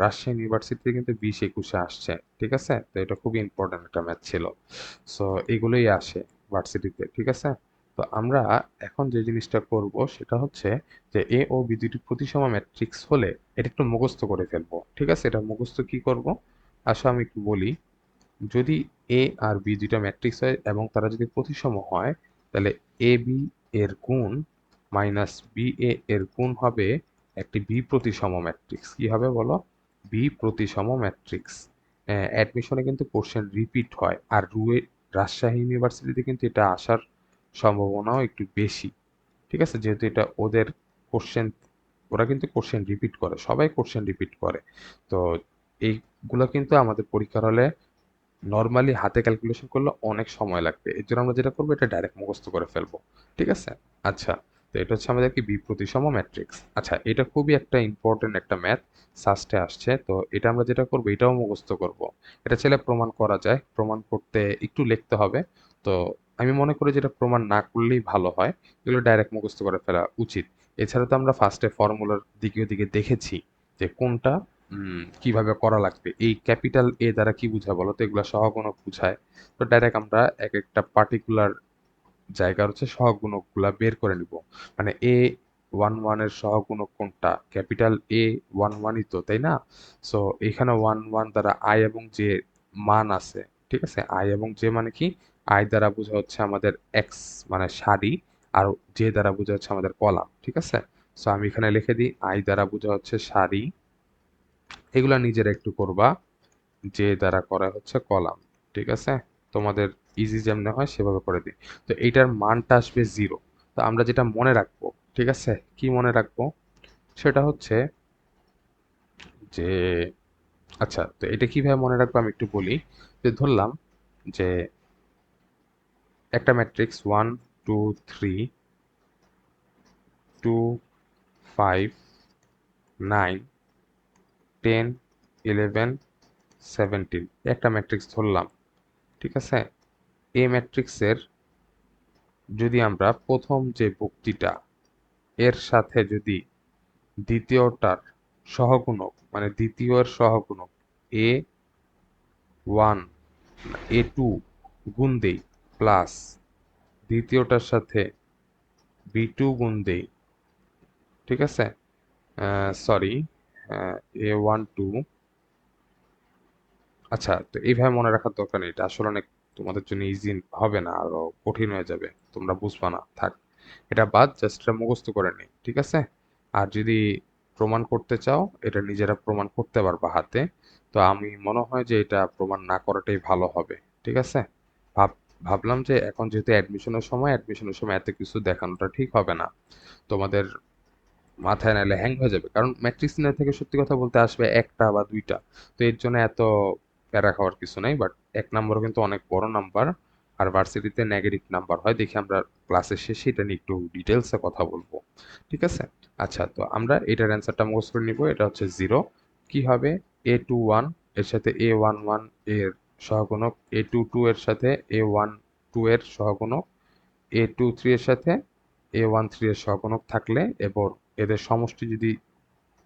রাজশাহী ইউনিভার্সিটিতে কিন্তু 20-21-এ আসছে। ঠিক আছে, তো এটা খুবই ইম্পর্টেন্ট একটা ম্যাথ ছিল। সো এগুলোই আসে ভার্সিটিতে। ঠিক আছে, তো আমরা এখন যে জিনিসটা করব সেটা হচ্ছে যে এ ও বি দুটি প্রতিসম ম্যাট্রিক্স হলে এটা একটু মুখস্থ করে ফেলবো। ঠিক আছে, এটা মুখস্থ কি করব আসো আমি একটু বলি। যদি এ আর বি দুইটা ম্যাট্রিক্স হয় এবং তারা যদি প্রতিসম হয় তাহলে এ বি এর গুণ মাইনাস বি এ এর গুণ হবে একটি বি প্রতিসম ম্যাট্রিক্স। কি হবে বলো? বি প্রতিসম ম্যাট্রিক্স। অ্যাডমিশনে কিন্তু কোশ্চেন রিপিট হয়, আর রাজশাহী ইউনিভার্সিটিতে কিন্তু এটা আসার সম্ভাবনাও একটু বেশি। ঠিক আছে, যেহেতু এটা ওদের কোশ্চেন, ওরা কিন্তু কোশ্চেন রিপিট করে, সবাই কোশ্চেন রিপিট করে। তো এইগুলো কিন্তু আমাদের পরীক্ষার হলে নরমালি হাতে ক্যালকুলেশন করলে অনেক সময় লাগবে। এর জন্য আমরা যেটা করবো এটা ডাইরেক্ট মুখস্থ করে ফেলবো। ঠিক আছে, আচ্ছা, তো এটা হচ্ছে আমাদের কি বিপ্রতিসম ম্যাট্রিক্স। আচ্ছা, এটা খুবই একটা ইম্পর্টেন্ট একটা ম্যাথ, সাস্টে আসছে। তো এটা আমরা যেটা করবো এটাও মুখস্থ করব। এটা চাইলে প্রমাণ করা যায়, প্রমাণ করতে একটু লিখতে হবে। তো আমি মনে করি যেটা প্রমাণ না করলেই ভালো হয়, এগুলো ডাইরেক্ট মুখস্থ করে ফেলা উচিত। এছাড়া তো আমরা ফার্স্টে ফর্মুলার দিকে ওদিকে দেখেছি যে কোনটা কিভাবে করা লাগবে। এই ক্যাপিটাল এ দ্বারা কি বোঝায় বলো তো? এগুলা সহগুণক বুঝায়। তো ডাইরেক্ট আমরা এক একটা পার্টিকুলার জায়গার হচ্ছে সহগুণকগুলা বের করে নিব। মানে A11 এর সহগুণক কোনটা? ক্যাপিটাল A11ই তো, তাই না? সো এখানে 11 দ্বারা আই এবং জে মান আছে। ঠিক আছে, আই এবং জে মানে কি? আই দ্বারা বোঝা হচ্ছে আমাদের এক্স মানে সারি, আর জে দ্বারা বোঝা হচ্ছে আমাদের কলাম। ঠিক আছে, সো আমি এখানে লিখে দিই আই দ্বারা বোঝা হচ্ছে সারি, এগুলা নিজেরা একটু করবা, যে দ্বারা করা হচ্ছে কলাম। ঠিক আছে, তোমাদের ইজি যেমনে হয় সেভাবে করে দিই। তো এইটার মানটা আসবে 0। তো আমরা যেটা মনে রাখবো, ঠিক আছে, কি মনে রাখবো সেটা হচ্ছে যে আচ্ছা, তো এটা কিভাবে মনে রাখবো আমি একটু বলি। যে ধরলাম যে একটা ম্যাট্রিক্স 1 2 3 2 5 9 10 11 17 একটা ম্যাট্রিক্স ধরলাম। ঠিক আছে, এই ম্যাট্রিক্সের যদি আমরা প্রথম যে ভুক্তিটা এর সাথে যদি দ্বিতীয়টার সহগুণক মানে দ্বিতীয়ের সহগুণক A1 A2 গুণ দেই, প্লাস দ্বিতীয়টার সাথে B2 গুণ দেই। ঠিক আছে, সরি, A12, আচ্ছা, তো এইভাবে মনে রাখার দরকার নেই, এটা আসলে অনেক তোমাদের জন্য ইজি হবে না, আরো কঠিন হয়ে যাবে, তোমরা বুঝবা না, থাক এটা বাদ, জাস্ট এটা মুখস্থ করে নিই। ঠিক আছে, আর যদি প্রমাণ করতে চাও এটা নিজেরা প্রমাণ করতে পারবা হাতে। তো আমি মনে হয় যে এটা প্রমাণ না করাটাই ভালো হবে। ঠিক আছে, ভাব ভাবলাম যে এখন যেহেতু অ্যাডমিশনের সময় এত কিছু দেখানোটা ঠিক হবে না, তোমাদের মাথায় নাইলে হ্যাং হয়ে যাবে, কারণ ম্যাট্রিক্স নিয়ে থেকে সত্যি কথা বলতে আসবে একটা বা দুইটা। তো এর জন্য এত প্যারা খাওয়ার কিছু নাই, বাট 1 নম্বর কিন্তু অনেক বড় নাম্বার, আর ভার্সিটিতে নেগেটিভ নাম্বার হয়। দেখি আমরা ক্লাসের শেষে এটা নিয়ে একটু ডিটেলসে কথা বলবো। ঠিক আছে, আচ্ছা, তো আমরা এটার অ্যান্সারটা মুখস্থ করে নিব। এটা হচ্ছে 0। কি হবে? A21 এর সাথে A11 এর সহগুণক, A22 এর সাথে A12 এর সহগুণক, A23 এর সাথে A13 এর সহগুণক থাকলে এবং এদের সমষ্টি যদি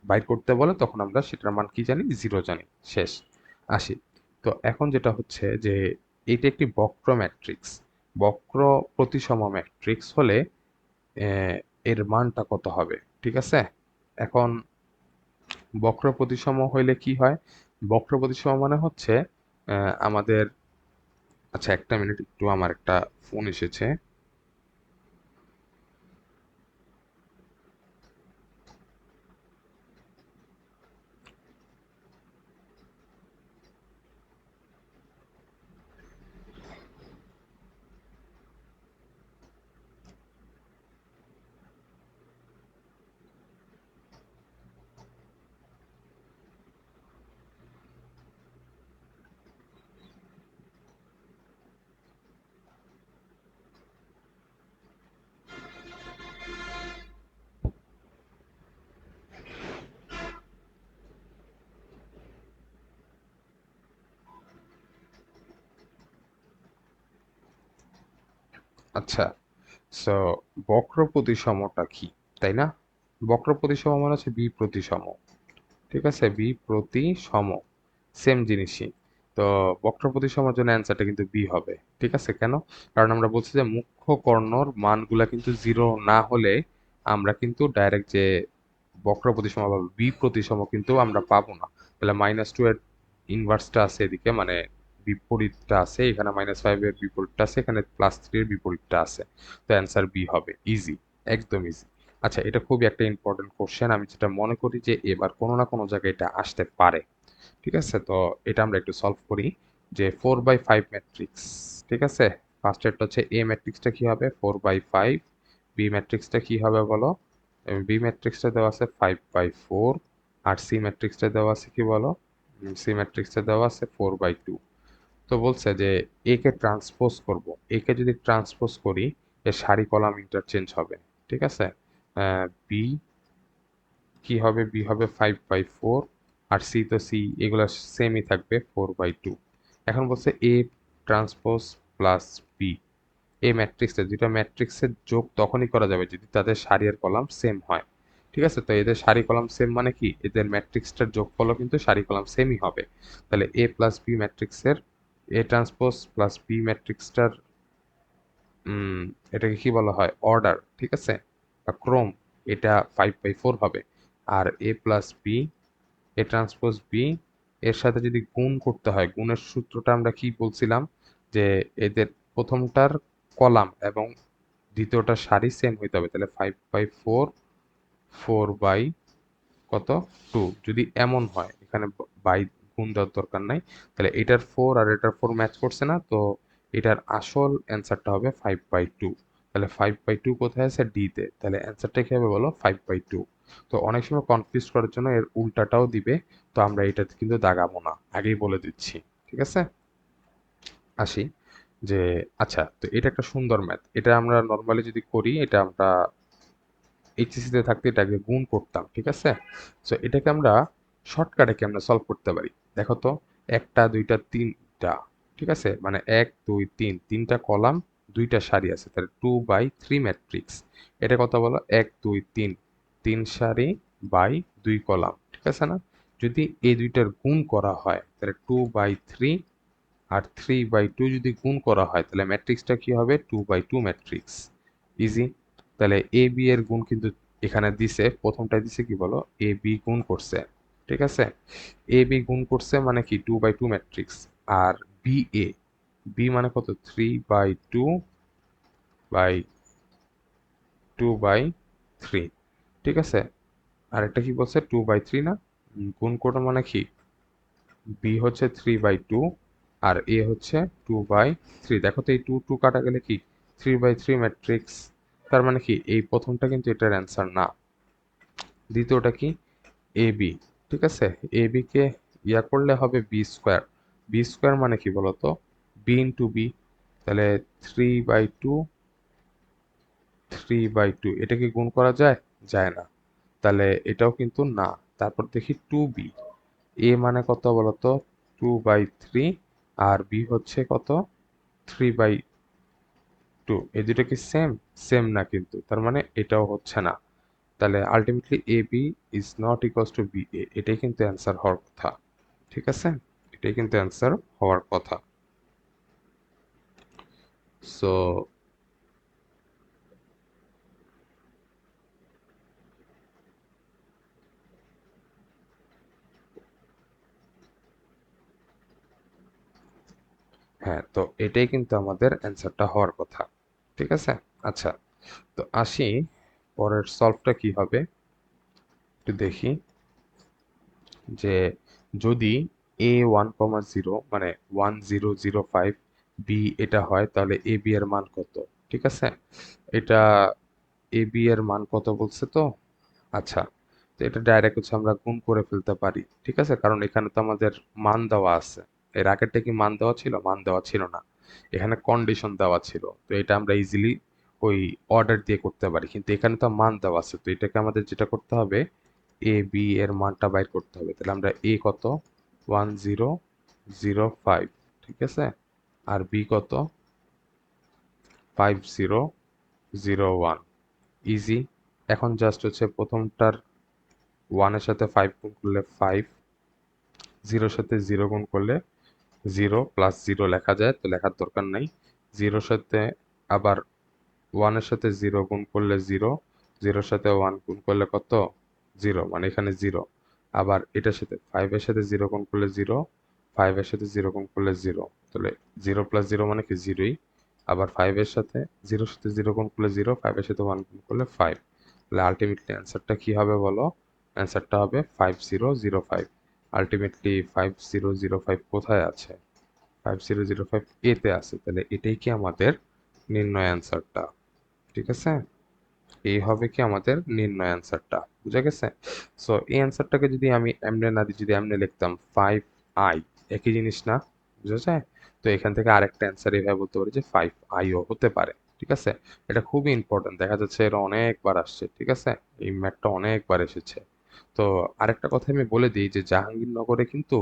বাইর করতে বলে তখন আমরা সেটার মান কি জানি? 0 জানি। শেষ। আসি। তো এখন যেটা হচ্ছে যে এটা একটি বক্র ম্যাট্রিক্স। বক্র প্রতিসম ম্যাট্রিক্স হলে এর মানটা কত হবে? ঠিক আছে? এখন বক্র প্রতিসম হইলে কি হয়? বক্র প্রতিসম মানে হচ্ছে আমাদের, আচ্ছা একটা মিনিট, একটু আমার একটা ফোন এসেছে। আচ্ছা, সো বক্র প্রতিসমটা কি, তাই না? বক্র প্রতিসম মানে হচ্ছে বি প্রতিসম। ঠিক আছে, বি প্রতিসম সেম জিনিসই। তো বক্র প্রতিসমের জন্য অ্যান্সারটা কিন্তু বি হবে। ঠিক আছে, কেন? কারণ আমরা বলছি যে মুখ্য কর্ণর মানগুলা কিন্তু জিরো না হলে আমরা কিন্তু ডাইরেক্ট যে বক্র প্রতিসম বা বি প্রতিসম কিন্তু আমরা পাবো না। তাহলে -2 এর ইনভার্সটা আছে এদিকে, মানে বিপরীতটা আছে এখানে, -5 এর বিপরীতটা আছে এখানে, +3 এর বিপরীতটা আছে। তো অ্যান্সার বি হবে। ইজি, একদম ইজি। আচ্ছা, এটা খুবই একটা ইম্পর্টেন্ট কোশ্চেন। আমি যেটা মনে করি যে এবার কোনো না কোনো জায়গায় এটা আসতে পারে। ঠিক আছে, তো এটা আমরা একটু সলভ করি। যে 4/5 ম্যাট্রিক্স, ঠিক আছে, ফার্স্ট এরটা হচ্ছে এ ম্যাট্রিক্সটা কি হবে 4/5, বি ম্যাট্রিক্সটা কি হবে বলো? বি ম্যাট্রিক্সটা দেওয়া আছে 5/4, আর সি ম্যাট্রিক্সটা দেওয়া আছে কি বলো? সি ম্যাট্রিক্সটা দেওয়া আছে 4/2। তো বলছে যে এ কে ট্রান্সপোজ করব, এ কে যদি ট্রান্সপোজ করি এর সারি কলাম ইন্টারচেঞ্জ হবে। ঠিক আছে, বি কি হবে? বি হবে 5/4, আর সি তো সি, এগুলো সেমই থাকবে 4/2। এখন বলছে এ ট্রান্সপোজ প্লাস বি, এই ম্যাট্রিক্সে দুইটা ম্যাট্রিক্সের যোগ তখনই করা যাবে যদি তাদের সারি আর কলাম সেম হয়। ঠিক আছে, তো এদের সারি কলাম সেম মানে কি এদের ম্যাট্রিক্সটার যোগফলও কিন্তু সারি কলাম সেমই হবে। তাহলে এ প্লাস বি ম্যাট্রিক্সের এ ট্রান্সপোজ প্লাস বি ম্যাট্রিক্সটার এটাকে কি বলা হয়? অর্ডার, ঠিক আছে, বা ক্রম, এটা 5/4 হবে। আর A plus B, A transpose B, এর সাথে যদি গুণ করতে হয়, গুণের সূত্রটা আমরা কি বলছিলাম? যে এদের প্রথমটার কলাম এবং দ্বিতীয়টার সারি সেম হইতে হবে। তাহলে 5/4, 4 বাই কত 2, যদি এমন হয়, এখানে বাই গুণ দেওয়ার দরকার নাই। তাহলে এটার 4 আর এটার 4 ম্যাচ করছে না, তো এটার আসল অ্যান্সারটা হবে 5/2। তাহলে 5/2 কোথায় আছে? ডি তে। তাহলে অ্যান্সারটা কি হবে বলো? 5/2। তো অনেক সময় কনফিউজ করার জন্য এর উল্টাটাও দিবে, তো আমরা এটাতে কিন্তু দাগাবো না, আগেই বলে দিচ্ছি। ঠিক আছে, আসি যে, আচ্ছা, তো এটা একটা সুন্দর ম্যাথ, এটা আমরা নর্মালি যদি করি, এটা আমরা এইচএসসি তে থাকতে এটাকে গুণ করতাম। ঠিক আছে, সো এটাকে আমরা শর্টকাটে কেমনে সলভ করতে পারি দেখো তো। একটা, দুইটা, তিনটা, ঠিক আছে, মানে 1 2 3, তিনটা কলাম, দুইটা সারি আছে, তাহলে 2/3 ম্যাট্রিক্স। এটা কত বলো? 1 2 3, তিন সারি বাই 2 কলাম, ঠিক আছে না? যদি এই দুইটার গুণ করা হয় তাহলে 2/3, আর 3/2 যদি গুণ করা হয় তাহলে ম্যাট্রিক্সটা কি হবে? 2/2 ম্যাট্রিক্স। ইজি। তাহলে এ বি এর গুণ কিন্তু এখানে দিছে, প্রথমটায় দিছে কি বলো? এ বি গুণ করছে। ঠিক আছে, এ বি গুণ করছে মানে কি 2/2 matrix. R B A, B মানে কত? 3/2/2/3। ঠিক আছে, আর একটা কি বলছে? 2/3 না? গুণ করা মানে কি বি হচ্ছে 3/2 আর এ হচ্ছে 2/3। দেখো তো, এই 2 কাটা গেলে কি 3/3 ম্যাট্রিক্স। তার মানে কি এই প্রথমটা কিন্তু এটার অ্যান্সার না। দ্বিতীয়টা কি? A B. ঠিক আছে, এ বি কে ইয়া করলে হবে বি স্কোয়ার। বি স্কোয়ার মানে কি বলতো? B into B. তাহলে 3/2, 3/2, এটা কি গুণ করা যায়? যায় না, তাহলে এটাও কিন্তু না। তারপর দেখি 2b, এ মানে কত বলতো? 2/3, আর বি হচ্ছে কত? 3/2। এই দুটো কি সেম? সেম না কিন্তু, তার মানে এটাও হচ্ছে না। তাহলে ultimately A B is not equals to B A, এটাই কিন্তু অ্যান্সার হওয়ার কথা। ঠিক আছে, এটাই কিন্তু অ্যান্সার হওয়ার কথা। সো তো এটাই কিন্তু আমাদের অ্যান্সারটা হওয়ার কথা। ঠিক আছে? আচ্ছা, তো আসি পরের সলভটা কি হবে একটু দেখি। যে যদি a1,0 মানে 1005 বি এটা হয় তাহলে এ বি এর মান কত? ঠিক আছে, এটা এ বি এর মান কত বলছে তো। আচ্ছা, তো এটা ডাইরেক্ট হচ্ছে আমরা গুণ করে ফেলতে পারি। ঠিক আছে, কারণ এখানে তো আমাদের মান দেওয়া আছে। এর আগেরটা কি মান দেওয়া ছিল? মান দেওয়া ছিল না, এখানে কন্ডিশন দেওয়া ছিল। তো এটা আমরা ইজিলি ওই অর্ডার দিয়ে করতে পারি, কিন্তু এখানে তো মান দেওয়া আছে। তো এটাকে আমাদের যেটা করতে হবে, এ বি এর মানটা বাইর করতে হবে। তাহলে আমরা এ কত, 1005, ঠিক আছে, আর বি কত, 5001। ইজি। এখন জাস্ট হচ্ছে প্রথমটার 1 এর সাথে 5 গুণ করলে 5, 0 সাথে 0 গুণ করলে 0, প্লাস 0 লেখা যায়, তো লেখার দরকার নাই। 0 সাথে আবার 1 এর সাথে 0 গুণ করলে 0, 0 সাথে 1 গুণ করলে কত, 0, মানে এখানে 0। আবার এটার সাথে 5 এর সাথে 0 গুণ করলে 0, 5 এর সাথে 0 গুণ করলে 0, তাহলে 0 প্লাস 0 মানে কি 0ই। আবার 5 এর সাথে 0 সাথে 0 গুণ করলে 0, 5 এর সাথে 1 গুণ করলে 5। তাহলে আলটিমেটলি অ্যান্সারটা কি হবে বলো? অ্যান্সারটা হবে 5005। আলটিমেটলি 5005 কোথায় আছে? 5005 এতে আছে। তাহলে এটাই কি আমাদের নির্ণয় অ্যান্সারটা? ঠিক আছে, এই হবে কি আমাদের নির্ণয় অ্যান্সারটা। বুঝা গেছে? সো এই অ্যান্সারটাকে যদি আমি এমনে না দিই, যদি এমনে লিখতাম 5i, একই জিনিস না? বুঝা যায়? তো এখান থেকে আরেকটা অ্যান্সার এইভাবে বলতে পারি যে 5iও হতে পারে। ঠিক আছে, এটা খুবই ইম্পর্টেন্ট, দেখা যাচ্ছে এটা অনেকবার আসছে। ঠিক আছে, এই ম্যাথটা অনেকবার এসেছে। তো আরেকটা কথা আমি বলে দিই যে জাহাঙ্গীরনগরে কিন্তু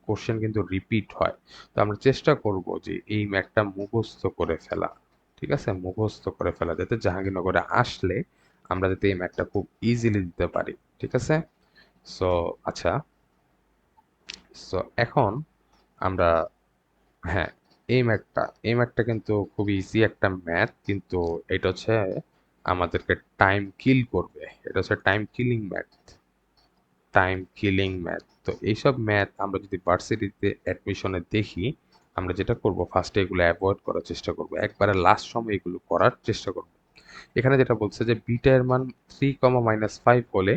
কোশ্চেন কিন্তু রিপিট হয়। তো আমরা চেষ্টা করব যে এই ম্যাথটা মুখস্থ করে ফেলা। ঠিক আছে, মুখস্থ করে ফেলা, যাতে জাহাঙ্গীরনগরে আসলে আমরা যাতে এই ম্যাথটা খুব ইজিলি দিতে পারি। ঠিক আছে, সো আচ্ছা, সো এখন আমরা, হ্যাঁ, এই ম্যাথটা কিন্তু খুব ইজি একটা ম্যাথ, কিন্তু এটা হচ্ছে আমাদেরকে টাইম কিল করবে। এটা হচ্ছে time killing math. Time killing math. তো এইসব ম্যাথ আমরা যদি ভার্সিটিতে অ্যাডমিশনে দেখি, আমরা যেটা করব ফার্স্টে এগুলো অ্যাভয়েড করার চেষ্টা করব, একবারে লাস্ট সময় এগুলো করার চেষ্টা করব। এখানে যেটা বলছে যে বিটা এর মান 3, -5 হলে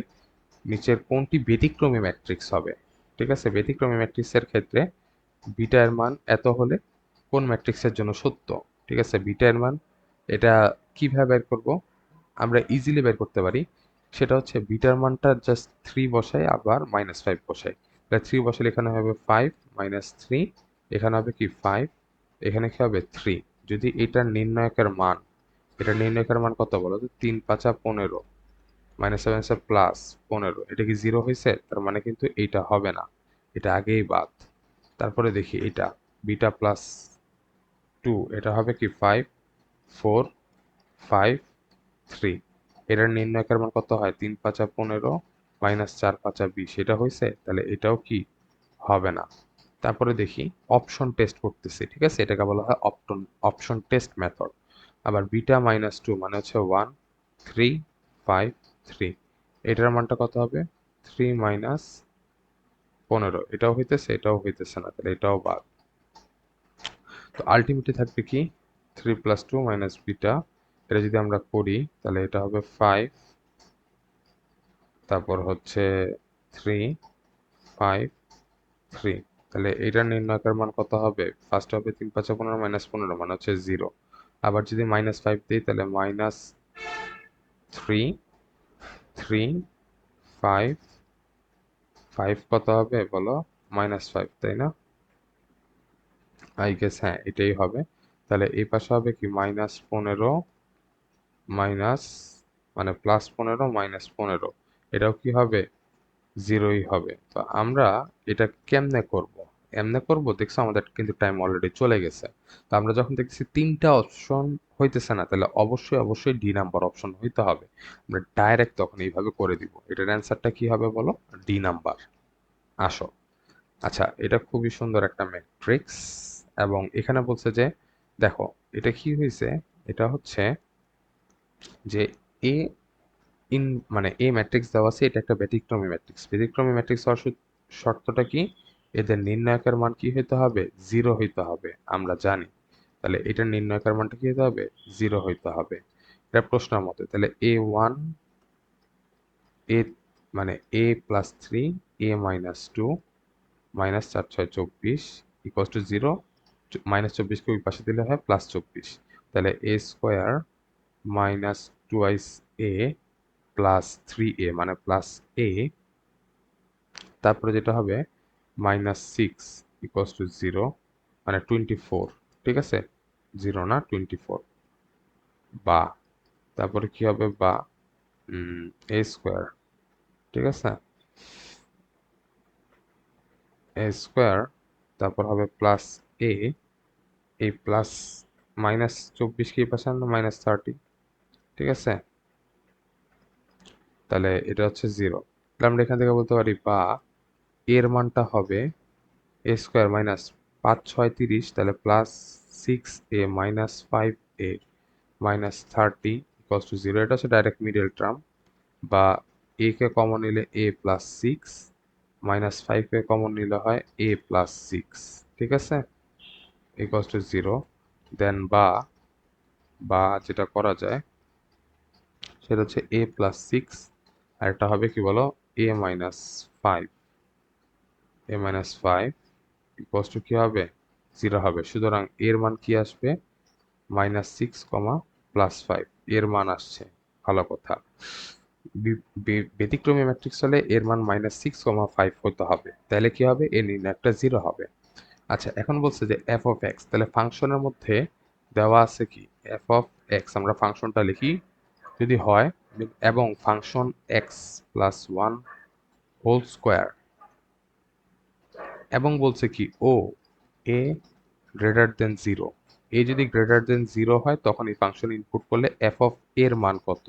নিচের কোনটি ব্যতিক্রমী ম্যাট্রিক্স হবে? ঠিক আছে, ব্যতিক্রমী ম্যাট্রিক্সের ক্ষেত্রে বিটা এর মান এত হলে কোন ম্যাট্রিক্সের জন্য সত্য? ঠিক আছে, বিটা এর মান এটা কিভাবে বের করব? আমরা ইজিলি বের করতে পারি। সেটা হচ্ছে বিটার মানটা জাস্ট 3 বসাই, আবার -5 বসাই। তাহলে 3 বসালে এখানে হবে 5 -3, এখানে হবে কি 5, এখানে কি হবে 3। যদি এটার নির্ণায়কের মান, এটা নির্ণায়কের মান কত বলো তো? 3 5 15, -7 প্লাস 15, এটা কি 0 হয়েছে? তার মানে কিন্তু এইটা হবে না, এটা আগেই বাদ। তারপরে দেখি এটা বিটা প্লাস 2, এটা হবে কি 5 4 5 3, এটার নির্ণায়কের মান কত হয়? 3 5 15 -4 5 20, এটা হয়েছে? তাহলে এটাও কি হবে না। তারপরে দেখি অপশন টেস্ট করতেছি। ঠিক আছে, এটাকে বলা হয় অপশন টেস্ট মেথড। আবার বিটা -2 মানে হচ্ছে 1 3 5 3, এটার মানটা কত হবে? 3 -15, এটাও হইতেছে, এটাও হইতেছে না, তাহলে এটাও বাদ। তো আলটিমেটলি থাকবে কি 3 + 2 - বিটা। এটা যদি আমরা করি তাহলে এটা হবে 5, তারপর হচ্ছে 3 5 3। তাহলে এটার নির্ণায়কের মান কত হবে? ফার্স্ট হবে 3 5 15 -15 মানে হচ্ছে 0। আবার যদি -5 দিই তাহলে -3 3 5 5 কত হবে বলো? -5, তাই না? আই গেস হ্যাঁ, এটাই হবে। তাহলে এই পাশে হবে কি -15 মাইনাস, মানে +15 -15, এটাও কি হবে? 0ই হবে। তো আমরা এটা কেমনে করব? এমনে করব, দেখছো আমাদের কিন্তু টাইম অলরেডি চলে গেছে। তো আমরা যখন দেখছি 3টা অপশন হইতেছে না, তাহলে অবশ্যই ডি নাম্বার অপশন হইতে হবে। আমরা ডাইরেক্ট তখন এইভাবে করে দিব। এটার অ্যান্সারটা কি হবে বলো? D number. আসো, আচ্ছা, এটা খুবই সুন্দর একটা ম্যাট্রিক্স, এবং এখানে বলছে যে দেখো এটা কি হয়েছে, এটা হচ্ছে যে এ ইন মানে এ ম্যাট্রিক্স দেওয়া আছে, এটা একটা ব্যতিক্রমী ম্যাট্রিক্স। ব্যতিক্রমী ম্যাট্রিক্স হওয়ার শর্তটা কি? এদের নির্ণায়কের মান কি হইতে হবে? 0 হইতে হবে, আমরা জানি। তাহলে এটার নির্ণায়কের মানটা কি হইতে হবে? 0 হইতে হবে। এটা প্রশ্ন মতে। তাহলে a1 এ মানে a plus 3 a minus 2 minus 4 6 24 equals to 0। Minus 24কে ওই পাশে দিলে হয় প্লাস 24। তাহলে a square minus 2 a plus 3a মানে প্লাস a, তারপরে যেটা হবে মাইনাস 6 ইকুয়ালস টু 0 মানে 24। ঠিক আছে, 0 না 24, বা তারপরে কি হবে, বা a স্কোয়ার, ঠিক আছে, a স্কোয়ার, তারপর হবে প্লাস a, এই প্লাস মাইনাস 24 কি পাশে আনলো মাইনাস 30। ঠিক আছে, তাহলে এটা হচ্ছে 0। তাহলে আমরা এখান থেকে বলতে পারি বা এর মানটা হবে এ স্কোয়ার মাইনাস 5 6 30, তাহলে plus 6a minus 5a minus 30 equals to 0। এটা হচ্ছে ডাইরেক্ট মিডল টার্ম। বা এ কে কমন নিলে a plus 6 minus 5 K common নিলে হয় a প্লাস 6। ঠিক আছে, ইকুয়ালস টু 0। দেন বা যেটা করা যায় সেটা হচ্ছে a প্লাস 6, আর এটা হবে কি বলো, a minus 5, a minus 5 equals to কি হবে, 0 হবে। সুতরাং এর মান কি আসবে, -6, +5 এর মান আসছে। ভালো কথা। ব্যতিক্রমী ম্যাট্রিক্স হলে এর মান -6, 5 হতে হবে, তাহলে কি হবে, এর নির্ণায়কটা 0 হবে। আচ্ছা, এখন বলছে যে f অফ x, তাহলে ফাংশনের মধ্যে দেওয়া আছে কি f অফ x, আমরা ফাংশনটা লিখি যদি হয়, এবং function x plus 1 whole square, এবং বলছে কি ও এ গ্রেটার দেন 0। এ যদি গ্রেটার দেন 0 হয় তখন এই ফাংশন ইনপুট করলে f অফ এর মান কত,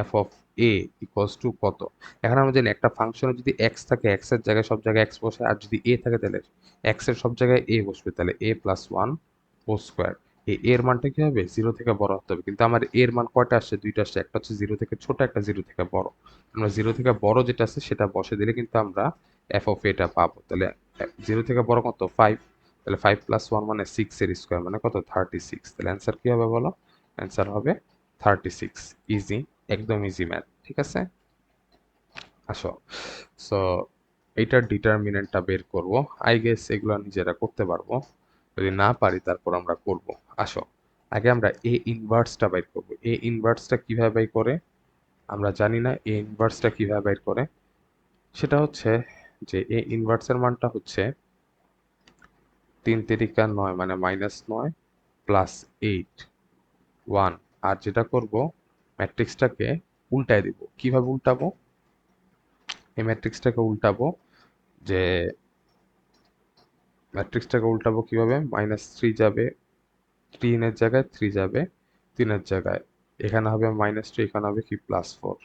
f of a equals to কত। এখন আমরা জানি একটা ফাংশনে যদি x থাকে x এর জায়গায় সব জায়গায় x বসে, আর যদি a থাকে তাহলে x এর সব জায়গায় a বসবে, তাহলে a প্লাস 1 হোল স্কোয়ার। এই এর মানটা কি হবে, 0 থেকে বড় হতে হবে। কিন্তু আমার এর মান কয়টা আসছে, দুইটা আসছে, একটা হচ্ছে 0 থেকে ছোট, একটা 0 থেকে বড়। আমরা 0 থেকে বড় যেটা আছে সেটা বসে দিলে কিন্তু আমরা f অফ এটা পাবো। তাহলে 0 থেকে বড় কত, 5। তাহলে 5 প্লাস 1 মানে 6 এর স্কোয়ার মানে কত, 36। তাহলে অ্যান্সার কি হবে বলো, অ্যান্সার হবে 36। ইজি, একদম ইজি ম্যাথ। ঠিক আছে, আসো। সো এইটার ডিটারমিনেন্টটা বের করব। আই গেস এগুলো নিজেরা করতে পারবো, যদি না পারি তারপর আমরা করব। আসো, আগে আমরা এ ইনভার্সটা বের করব। এ ইনভার্সটা কিভাবে বের করে আমরা জানি না। এ ইনভার্সটা কিভাবে বের করে সেটা হচ্ছে যে এ ইনভার্সের মানটা হচ্ছে 3 তিরিকা 9 মানে -9 প্লাস 8 1। আর যেটা করব, ম্যাট্রিক্সটাকে উল্টায় দিব। কিভাবে উল্টাবো, এই ম্যাট্রিক্সটাকে উল্টাবো যে ম্যাট্রিক্সটাকে উল্টাবো কিভাবে, -3 যাবে 3 এর জায়গায়, 3 যাবে 3 এর জায়গায়, এখানে হবে -2, এখানে হবে কি +4।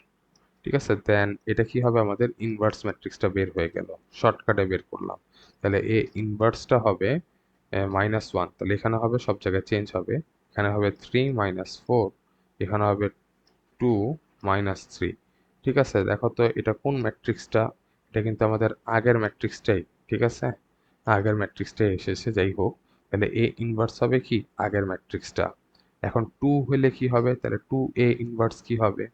ঠিক আছে, দেন এটা কি হবে, আমাদের ইনভার্স ম্যাট্রিক্সটা বের হয়ে গেল, শর্টকাটে বের করলাম। তাহলে এ ইনভার্সটা হবে -1, তাহলে এখানে হবে সব জায়গায় চেঞ্জ হবে, এখানে হবে 3 -4, এখানে হবে 2 -3। ঠিক আছে, দেখো তো এটা কোন ম্যাট্রিক্সটা, এটা কিন্তু আমাদের আগের ম্যাট্রিক্সটাই। ঠিক আছে, আগের ম্যাট্রিক্সটাই এসেছে, যাই হোক। তাহলে এ ইনভার্স হবে কি আগের ম্যাট্রিক্সটা। এখন 2 হলে কি হবে, তাহলে 2a ইনভার্স কি হবে,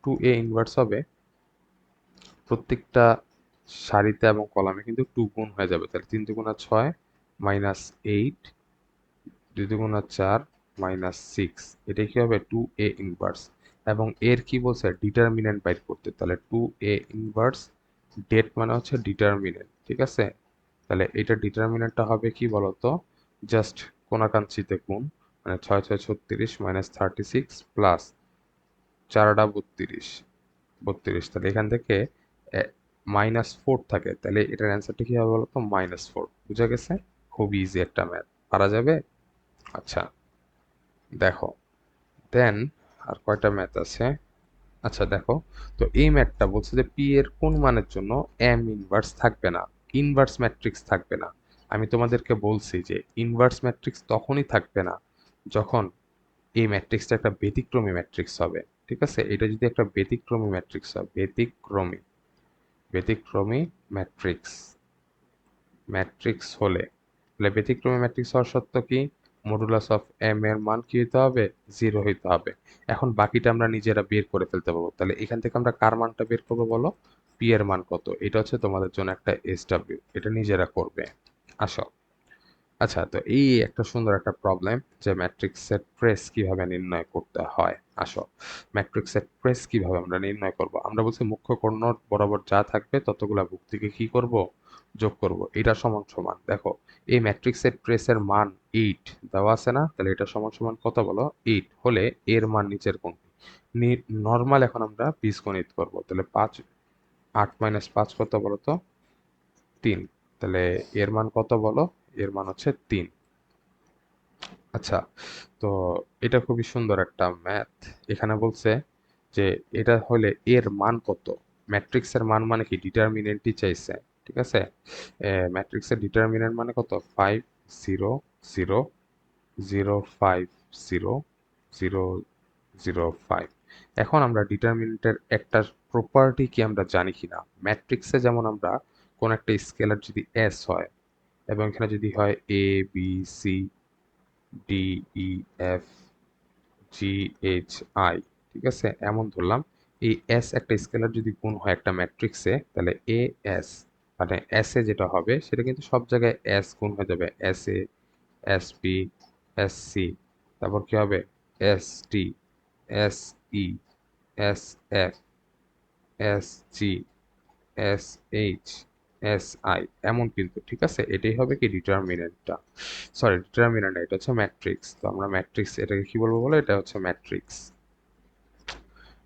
2a ইনভার্স হবে প্রত্যেকটা সারিতে এবং কলামে কিন্তু 2 গুণ হয়ে যাবে। তাহলে 3 দুগুণা 6 -8, 2 দুগুণা 4 -6, এটা কি হবে 2a ইনভার্স। এবং এর কি বলছে, ডিটারমিনেন্ট বাইর করতে। তাহলে 2a ইনভার্স, ডেট মানে হচ্ছে ডিটারমিনেন্ট। ঠিক আছে, তাহলে এটা ডিটারমিনেন্টটা হবে কি বলতো, জাস্ট কোনাকাঞ্চিতে গুণ, মানে 6 6 36 -36 প্লাস 4 32 32। তাহলে এখান থেকে -4 থাকে, তাহলে এটার অ্যান্সারটা কি হবে বলতো, -4। বুঝা গেছে, খুব ইজি একটা ম্যাথ, পারা যাবে। আচ্ছা, দেখো, দেন আর কয়টা ম্যাথ আছে। আচ্ছা দেখো, তো এই ম্যাথটা বলছে যে পি এর কোন মানের জন্য এম ইনভার্স থাকবে না, ইনভার্স ম্যাট্রিক্স থাকবে না। আমি তোমাদেরকে বলছি যে ইনভার্স ম্যাট্রিক্স তখনই থাকবে না যখন এই ম্যাট্রিক্সটা একটা ব্যতিক্রমী ম্যাট্রিক্স হবে। ঠিক আছে, এটা যদি একটা ব্যতিক্রমী ম্যাট্রিক্স হয়, ব্যতিক্রমী ব্যতিক্রমী ম্যাট্রিক্স, ম্যাট্রিক্স হলে, তাহলে ব্যতিক্রমী ম্যাট্রিক্স হওয়ার সত্ত্ব কি, মডুলাস অফ এম এর মান কি হইতে হবে, 0 হইতে হবে। এখন বাকিটা আমরা নিজেরা বের করে ফেলতে পারবো। তাহলে এখান থেকে আমরা কার মানটা বের করবো বলো, পি এর মান কত। এটা হচ্ছে তোমাদের জন্য একটা এসডব্লিউ, এটা নিজেরা করবে। আসো, আচ্ছা, তো এই একটা সুন্দর একটা প্রবলেম যে ম্যাট্রিক্সের ট্রেস কিভাবে নির্ণয় করতে হয়। আসো, ম্যাট্রিক্সের ট্রেস কিভাবে আমরা নির্ণয় করব। আমরা বলছি মুখ্য কর্ণ বরাবর যা থাকবে ততগুলা ভুক্তিকে কি করব, যোগ করব। এটা সমান সমান, দেখো এই ম্যাট্রিক্সের ট্রেসের মান 8 দেওয়া আছে না, তাহলে এটা সমান সমান কত বলো, 8 হলে এর মান নিচের কোনটি। নর্মাল এখন আমরা বীজগণিত করব, তাহলে 5, 8 মাইনাস 5 কত বলো তো, 3। তাহলে এর মান কত বলো, এর মান হচ্ছে 3। আচ্ছা, তো এটা খুবই সুন্দর একটা ম্যাথ। এখানে বলছে যে এটা হলে এর মান কত, ম্যাট্রিক্সের মান মানে কি, ডিটারমিনেন্টই চাইছে। ঠিক আছে, ম্যাট্রিক্সের ডিটারমিনেন্ট মানে কত, 5 0 0 0 5 0 0 0 5। এখন আমরা ডিটারমিনেন্টের একটা প্রপার্টি কি আমরা জানি কিনা, ম্যাট্রিক্সে যেমন আমরা কোন একটা স্কেলার যদি এস হয় এবং এখানে যদি হয় A B C D E F G H I, ঠিক আছে, এমন ধরলাম। এই এস একটা স্কেলার যদি গুণ হয় একটা ম্যাট্রিক্সে, তাহলে এ এস মানে এস এ যেটা হবে সেটা কিন্তু সব জায়গায় এস গুণ হয়ে যাবে, S A, S P, S C, তারপর কি হবে, S T, S E, S F, S G, S H, S I, এমন কিন্তু। ঠিক আছে, এটাই হবে কি ডিটারমিনেন্টটা, সরি ডিটারমিনেন্ট, এটা হচ্ছে ম্যাট্রিক্স। তো আমরা ম্যাট্রিক্স এটাকে কি বলবো বলো, এটা হচ্ছে ম্যাট্রিক্স,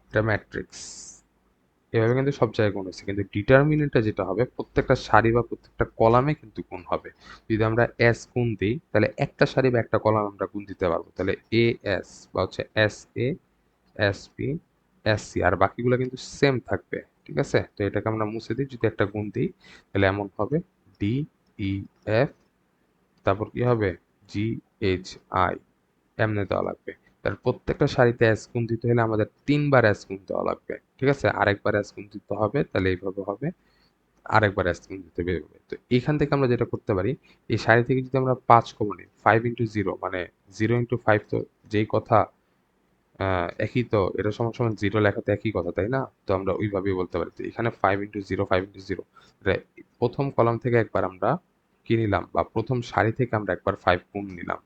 এটা ম্যাট্রিক্স। এভাবে কিন্তু সব জায়গায় গুণ হচ্ছে, কিন্তু ডিটারমিনেন্টটা যেটা হবে প্রত্যেকটা সারি বা প্রত্যেকটা কলামে কিন্তু গুণ হবে। যদি আমরা এস গুণ দিই তাহলে একটা সারি বা একটা কলাম আমরা গুণ দিতে পারবো, তাহলে এ এস বা হচ্ছে S A, S P, S C, আর বাকিগুলো কিন্তু সেম থাকবে। ঠিক আছে, তো এটাকে আমরা মুছে দিই, যদি একটা গুণ দিই তাহলে এমন হবে ডি ই এফ, তারপর কি হবে জি এইচ আই, এমনি দেওয়া লাগবে। তার প্রত্যেকটা সারিতে অ্যাস গুণ দিতে হলে আমাদের 3 বার অ্যাস গুণ দেওয়া লাগবে। ঠিক আছে, আরেকবার অ্যাস গুণ দিতে হবে, তাহলে এইভাবে হবে, আরেকবার অ্যাস গুণ দিতে হবে এইভাবে। তো এখান থেকে আমরা যেটা করতে পারি, এই সারি থেকে যদি আমরা 5 কমন নিই, 5 ইন্টু 0 মানে 0 ইন্টু 5, তো যেই কথা একই, তো এটা সমান সমান 0 লেখা তো একই কথা, তাই না? তো আমরা ওইভাবেই বলতে পারি। তো এখানে 5 ইন্টু 0, 5 ইন্টু 0, প্রথম কলাম থেকে একবার আমরা কি নিলাম, বা প্রথম সারি থেকে আমরা একবার 5 গুণ নিলাম।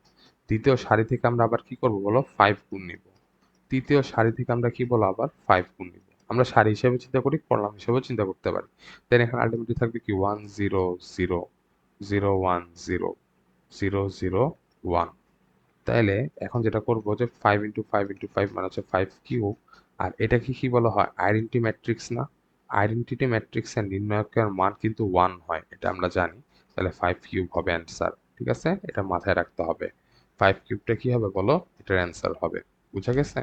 দ্বিতীয় সারি থেকে আমরা আবার কি করব বলো, 5 গুণ নিব। তৃতীয় সারি থেকে আমরা কি বলো, আবার 5 গুণ নিব। আমরা সারি হিসেবে চিন্তা করি, কলাম হিসেবেও চিন্তা করতে পারি। দেন এখানে আলটিমেটলি থাকবে কি 1 0 0 0 1 0 0 0 1। তাইলে এখন যেটা করব যে 5 ইন্টু 5 ইন্টু 5 মানে হচ্ছে 5 কিউব। আর এটাকে কি বলা হয়, আইডেন্টি ম্যাট্রিক্স না? আইডেন্টিটি ম্যাট্রিক্সের নির্ণায়কের মান কিন্তু 1 হয়, এটা আমরা জানি। তাহলে 5 কিউব হবে অ্যান্সার। ঠিক আছে, এটা মাথায় রাখতে হবে। 5 কিউবটা কি হবে বলো, এটার অ্যান্সার হবে। বুঝা গেছে?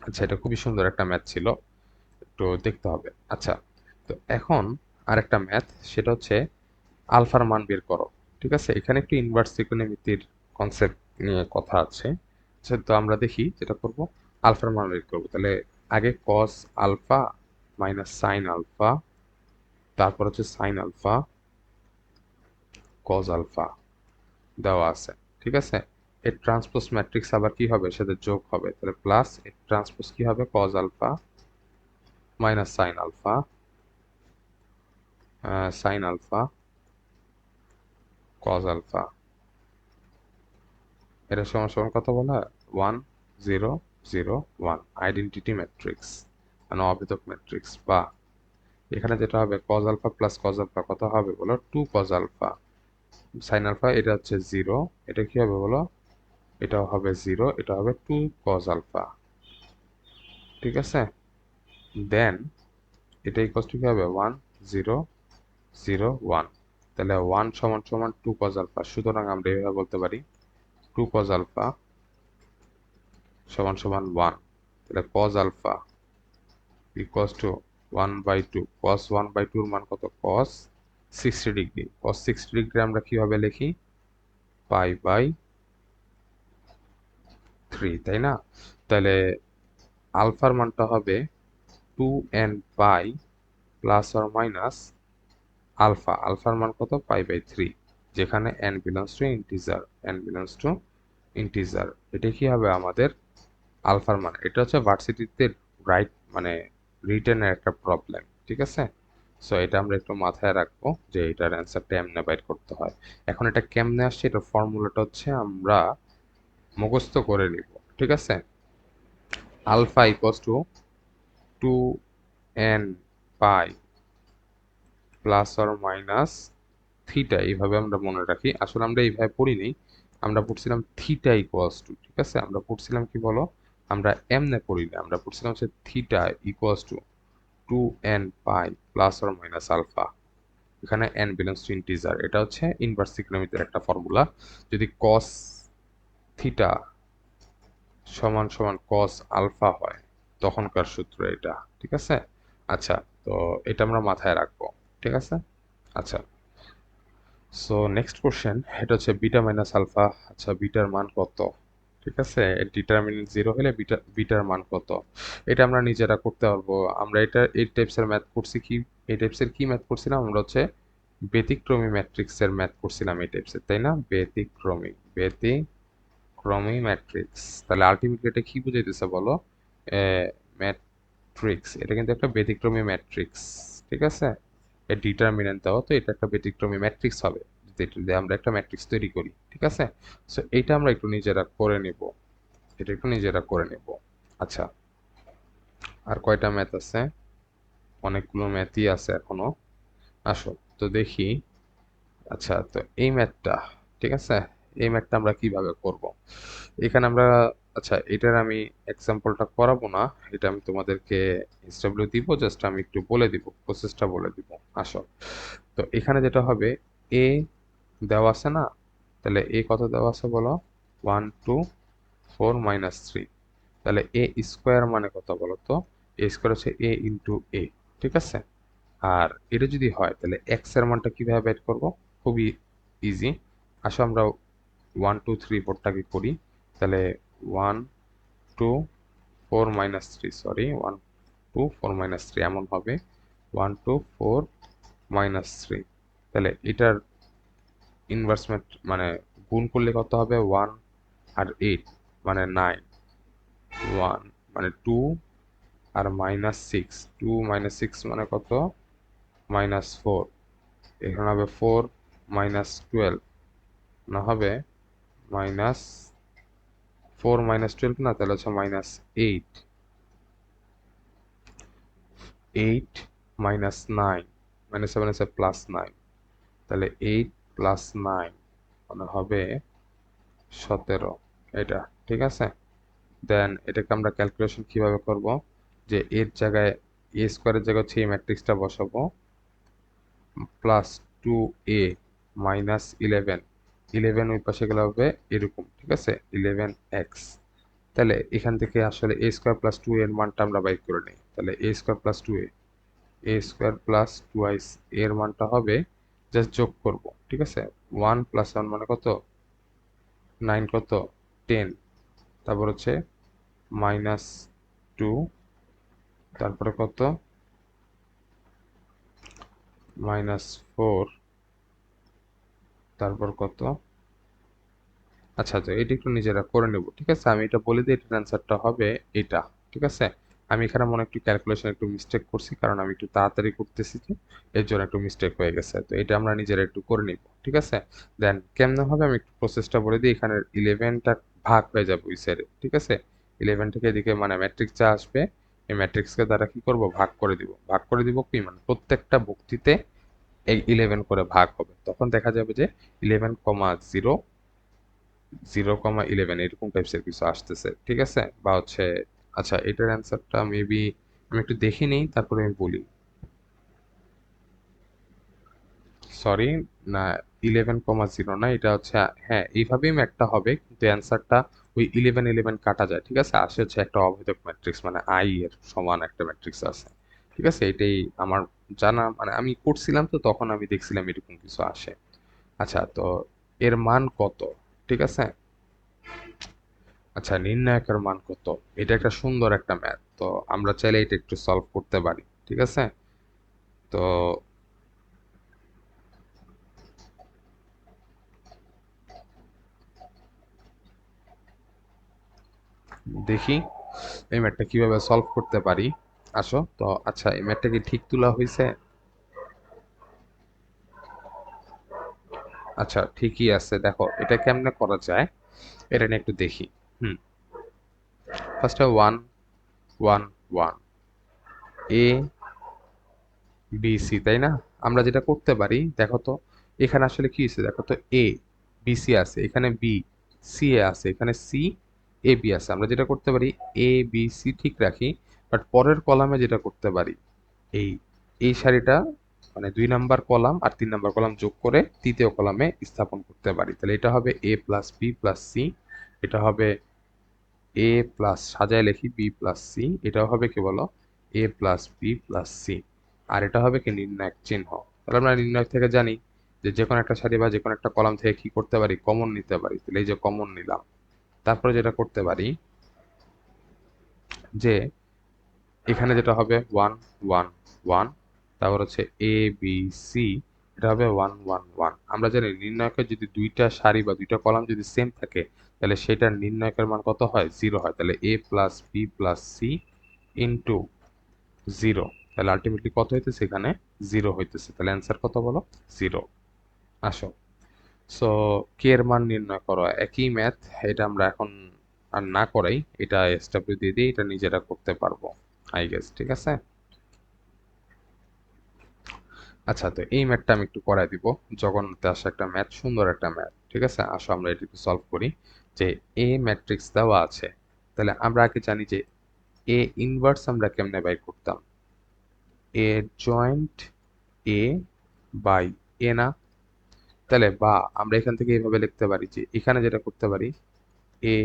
আচ্ছা, এটা খুবই সুন্দর একটা ম্যাথ ছিল, একটু দেখতে হবে। আচ্ছা, তো এখন আরেকটা ম্যাথ, সেটা হচ্ছে আলফার মান বের করো। ঠিক আছে, এখানে একটু ইনভার্স ত্রিকোণমিতির কনসেপ্ট নিয়ে কথা আছে। আচ্ছা, তো আমরা দেখি যেটা করব, আলফার মান বের করবো। তাহলে আগে cos alpha minus sine alpha, তারপর হচ্ছে সাইন আলফা, কস আলফা দেওয়া আছে। ঠিক আছে, এর ট্রান্সপোজ ম্যাট্রিক্স আবার কি হবে, সাথে যোগ হবে, তাহলে প্লাস এর ট্রান্সপোজ কি হবে, cos alpha minus sine alpha, sine alpha, cos alpha, এটা সমান সমান কত বলা হয়, 1 0 0 1, আইডেন্টিটি ম্যাট্রিক্স মানে অভেদক ম্যাট্রিক্স। বা এখানে যেটা হবে cos alpha plus cos alpha কত হবে বলো, 2 কজ আলফা, সাইন আলফা এটা হচ্ছে 0, এটা কি হবে বলো, এটাও হবে 0, এটা হবে 2 কজ আলফা। ঠিক আছে, দেন এটা ইকুয়াল টু কি হবে, 1 0 0 1, তাহলে 1 সমান সমান 2 কজ আলফা। সুতরাং আমরা এভাবে বলতে পারি 2 কজ আলফা সমান সমান 1, তাহলে cos alpha equals to 1/2, cos 1/2 এর মান কত, cos 60 ডিগ্রি। cos 60 ডিগ্রি আমরা কিভাবে লিখি, পাই বাই 3, তাই না? তাহলে আলফার মানটা হবে 2n pi plus or minus alpha, আলফার মান কত, পাই/3, যেখানে n belongs to integer, n belongs to integer. এটা কি হবে আমাদের আলফার মান। এটা হচ্ছে ভার্সিটিতে রাইট মানে রিটেনের একটা প্রবলেম, ঠিক আছে। সো এটা আমরা একটু মাথায় রাখবো যে এটার অ্যান্সারটা এমনে বাইর করতে হয়। এখন এটা কেমনে আসছে, এটার ফর্মুলাটা হচ্ছে আমরা মুখস্থ করে নিব, ঠিক আছে। Alpha equals to 2n pi plus or minus theta, এইভাবে আমরা মনে রাখি। আসলে আমরা এইভাবে পড়িনি, আমরা পড়ছিলাম থিটা ইকুয়ালস টু, ঠিক আছে। আমরা পড়ছিলাম কি বলো, আমরা এমনে পড়িনি, আমরা পড়ছিলাম হচ্ছে theta equals to 2n pi plus or minus alpha, এখানে n বিলংস টু ইন্টিজার। এটা হচ্ছে ইনভার্স ট্রিগোনোমেট্রির একটা ফর্মুলা। যদি cos থিটা সমান সমান cos আলফা হয়, তখনকার সূত্র এটা, ঠিক আছে। আচ্ছা, তো এটা আমরা মাথায় রাখবো, ঠিক আছে। আচ্ছা, সো নেক্সট কোশ্চেন, এটা হচ্ছে বিটা মাইনাস আলফা। আচ্ছা, বিটার মান কত, ঠিক আছে। ডিটারমিনেন্ট জিরো হলে বিটার মান কত, এটা আমরা নিজেরা করতে পারবো। আমরা এটা এই টাইপসের ম্যাথ করছি কি, এই টাইপসের কি ম্যাথ করছিলাম আমরা, হচ্ছে ব্যতিক্রমী ম্যাট্রিক্সের ম্যাথ করছিলাম এই টাইপসের, তাই না। ব্যতিক্রমী ম্যাট্রিক্স, তাহলে আলটিমেটলি এটা কি বুঝাইতেছে বলো, ম্যাট্রিক্স। এটা কিন্তু একটা ব্যতিক্রমী ম্যাট্রিক্স, ঠিক আছে। এর ডিটারমিনেন্ট দাও, তো এটা একটা ব্যতিক্রমী ম্যাট্রিক্স হবে যেটা দিয়ে আমরা একটা ম্যাট্রিক্স তৈরি করি, ঠিক আছে। সো এইটা আমরা একটু নিজেরা করে নিব, এটা একটু নিজেরা করে নিব। আচ্ছা, আর কয়টা ম্যাথ আছে, অনেকগুলো ম্যাথই আছে এখনো। আসো তো দেখি। আচ্ছা, তো এই ম্যাথটা, ঠিক আছে, এই ম্যাথটা আমরা কিভাবে করব এখানে আমরা। আচ্ছা, এটার আমি এক্সাম্পলটা করাবো না, এটা আমি তোমাদেরকে এসডব্লিউ দিব, জাস্ট আমি একটু বলে দিব, প্রসেসটা বলে দিব। আসো, তো এখানে যেটা হবে, এ দেওয়া আছে না, তাহলে এ কত দেওয়া আছে বলো, 1 2 4 - 3, তাহলে এ স্কোয়ার মানে কত বলো তো, এ স্কোয়ার হচ্ছে এ ইন্টু এ, ঠিক আছে। আর এটা যদি হয় তাহলে এক্স এর মানটা কিভাবে বের করব, খুবই ইজি। আসো আমরা 1 2 3 4টাকে করি, তাহলে 1 2 4 - 3, সরি 1 2 4 - 3 এমন হবে, 1 2 4 - 3। তাহলে এটার ইনভার্সমেন্ট মানে গুণ করলে কত হবে, 1 আর 8 মানে 9, 1 মানে 2 আর -6, 2 - 6 মানে কত, -4। এখানে হবে 4 - 12, না হবে -4 - 12 না, তাহলে হচ্ছে -8, 8 - 9, -7 আছে +9, তাহলে 8 + 9 মানে হবে 17, এটা ঠিক আছে। দেন এটাকে আমরা ক্যালকুলেশন কিভাবে করব, যে এর জায়গায় এ স্কোয়ারের জায়গায় হচ্ছে এই ম্যাট্রিক্সটা বসাবো, +2a -11, 11 ওই পাশে গেলে হবে এরকম, ঠিক আছে, 11x। তাহলে এখান থেকে আসলে a স্কোয়ার প্লাস 2 এর মানটা আমরা বাইর করে নিই, তাহলে a square plus 2a, a square plus 2i এর মানটা হবে, জাস্ট যোগ করব, ঠিক আছে। 1 + 1 মানে কত, 9, কত 10, তারপর হচ্ছে -2, তারপরে কত -4, তারপর কত। আচ্ছা, তো এটা একটু নিজেরা করে নেব, ঠিক আছে। আমি এটা বলে দিই, এটার অ্যান্সারটা হবে এটা, ঠিক আছে। আমি এখানে মনে একটু ক্যালকুলেশন একটু মিস্টেক করছি, কারণ আমি একটু তাড়াতাড়ি করতেছি, তো এর জন্য একটু মিস্টেক হয়ে গেছে। তো এটা আমরা নিজেরা একটু করে নিব, ঠিক আছে। দেন কেমনে হবে আমি একটু প্রসেসটা বলে দিই। এখানে 11টা ভাগ হয়ে যাবে ওই সাইডে, ঠিক আছে। 11 থেকে এদিকে মানে ম্যাট্রিক্স যা আসবে, এই ম্যাট্রিক্সকে দ্বারা কি করব, ভাগ করে দিব। ভাগ করে দিব কি, মানে প্রত্যেকটা ভুক্তিতে এই 11 করে ভাগ হবে, তখন দেখা যাবে যে 11, 0 0, 11 এরকম টাইপসের কিছু আসতেছে, ঠিক আছে, বা হচ্ছে। আচ্ছা, এটার অ্যান্সারটা মেবি আমি একটু দেখে নিই, তারপরে আমি বলি। সরি, না, 11, 0 না, এটা হচ্ছে, হ্যাঁ এইভাবেই একটা হবে, কিন্তু অ্যান্সারটা ওই 11 কাটা যায়, ঠিক আছে। আসে হচ্ছে একটা অভেদক ম্যাট্রিক্স, মানে আই এর সমান একটা ম্যাট্রিক্স আছে, ঠিক আছে। এটাই আমার জানা, মানে আমি করছিলাম তো তখন আমি দেখছিলাম এরকম কিছু আসে। আচ্ছা, তো এর মান কত, ঠিক আছে। আচ্ছা, নির্ণায়কের মান কত, এটা একটা সুন্দর একটা ম্যাথ, তো আমরা চাইলে এটা একটু সলভ করতে পারি, ঠিক আছে। তো দেখি এই ম্যাথটা কিভাবে সলভ করতে পারি। আসো তো। আচ্ছা, এই ম্যাথটা কি ঠিক তোলা হয়েছে? আচ্ছা, ঠিকই আছে। দেখো এটা কেমনে করা যায়, এটা নিয়ে একটু দেখি। হুম। ফার্স্টে ওয়ান ওয়ান ওয়ান, এ বি সি, তাই না? আমরা যেটা করতে পারি, দেখো তো এখানে আসলে কি হয়েছে, দেখো তো এ বি সি আছে, এখানে বি সি এ আছে, এখানে সি এ বি আছে। আমরা যেটা করতে পারি, এ বি সি ঠিক রাখি, বাট পরের কলামে যেটা করতে পারি, এই এই সারিটা মানে 2 নাম্বার কলাম আর 3 নাম্বার কলাম যোগ করে তৃতীয় কলামে স্থাপন করতে পারি। তাহলে এটা হবে এ প্লাস বি প্লাস সি, এটা হবে এ প্লাস, সাজায় লিখি, বি প্লাস সি, এটাও হবে কি বলো, এ প্লাস বি প্লাস সি। আর এটা হবে কি নির্ণায়ক চিহ্ন। তাহলে আমরা নির্ণায়ক থেকে জানি যে যে কোনো একটা সারি বা যে কোনো একটা কলাম থেকে কি করতে পারি, কমন নিতে পারি। তাহলে এই যে কমন নিলাম। তারপরে যেটা করতে পারি যে এখানে যেটা হবে ওয়ান ওয়ান ওয়ান, তারপর হচ্ছে এ বি সি, এটা হবে ওয়ান ওয়ান ওয়ান। আমরা জানি নির্ণায়কের যদি দুইটা সারি বা দুইটা কলাম যদি সেম থাকে, তাহলে সেটার নির্ণায়কের মান কত হয়, জিরো হয়। তাহলে A plus B plus C into zero, তাহলে আলটিমেটলি কত হইতেছে, এখানে জিরো হইতেছে। তাহলে অ্যান্সার কত বলো, জিরো। আসো, সো কে এর মান নির্ণয় করো, একই ম্যাথ। এটা আমরা এখন আর না করাই, এটা এসডব্লিউ দিয়ে দিয়ে এটা নিজেরা করতে পারবো আই গেস। ঠিক আছে। আচ্ছা, তো এই ম্যাথটা আমি একটু করাই দিব। জগন্নাথে আসা একটা ম্যাথ, সুন্দর একটা ম্যাথ। ঠিক আছে, আসো আমরা এটা একটু সলভ করি। যে এ ম্যাট্রিক্স দেওয়া আছে, তাহলে আমরা আগে জানি যে এ ইনভার্স আমরা কেমনে বাই করতাম, এ জয়েন্ট এ বাই এ না? তাহলে বা আমরা এখান থেকে এইভাবে লিখতে পারি যে এখানে যেটা করতে পারি, এ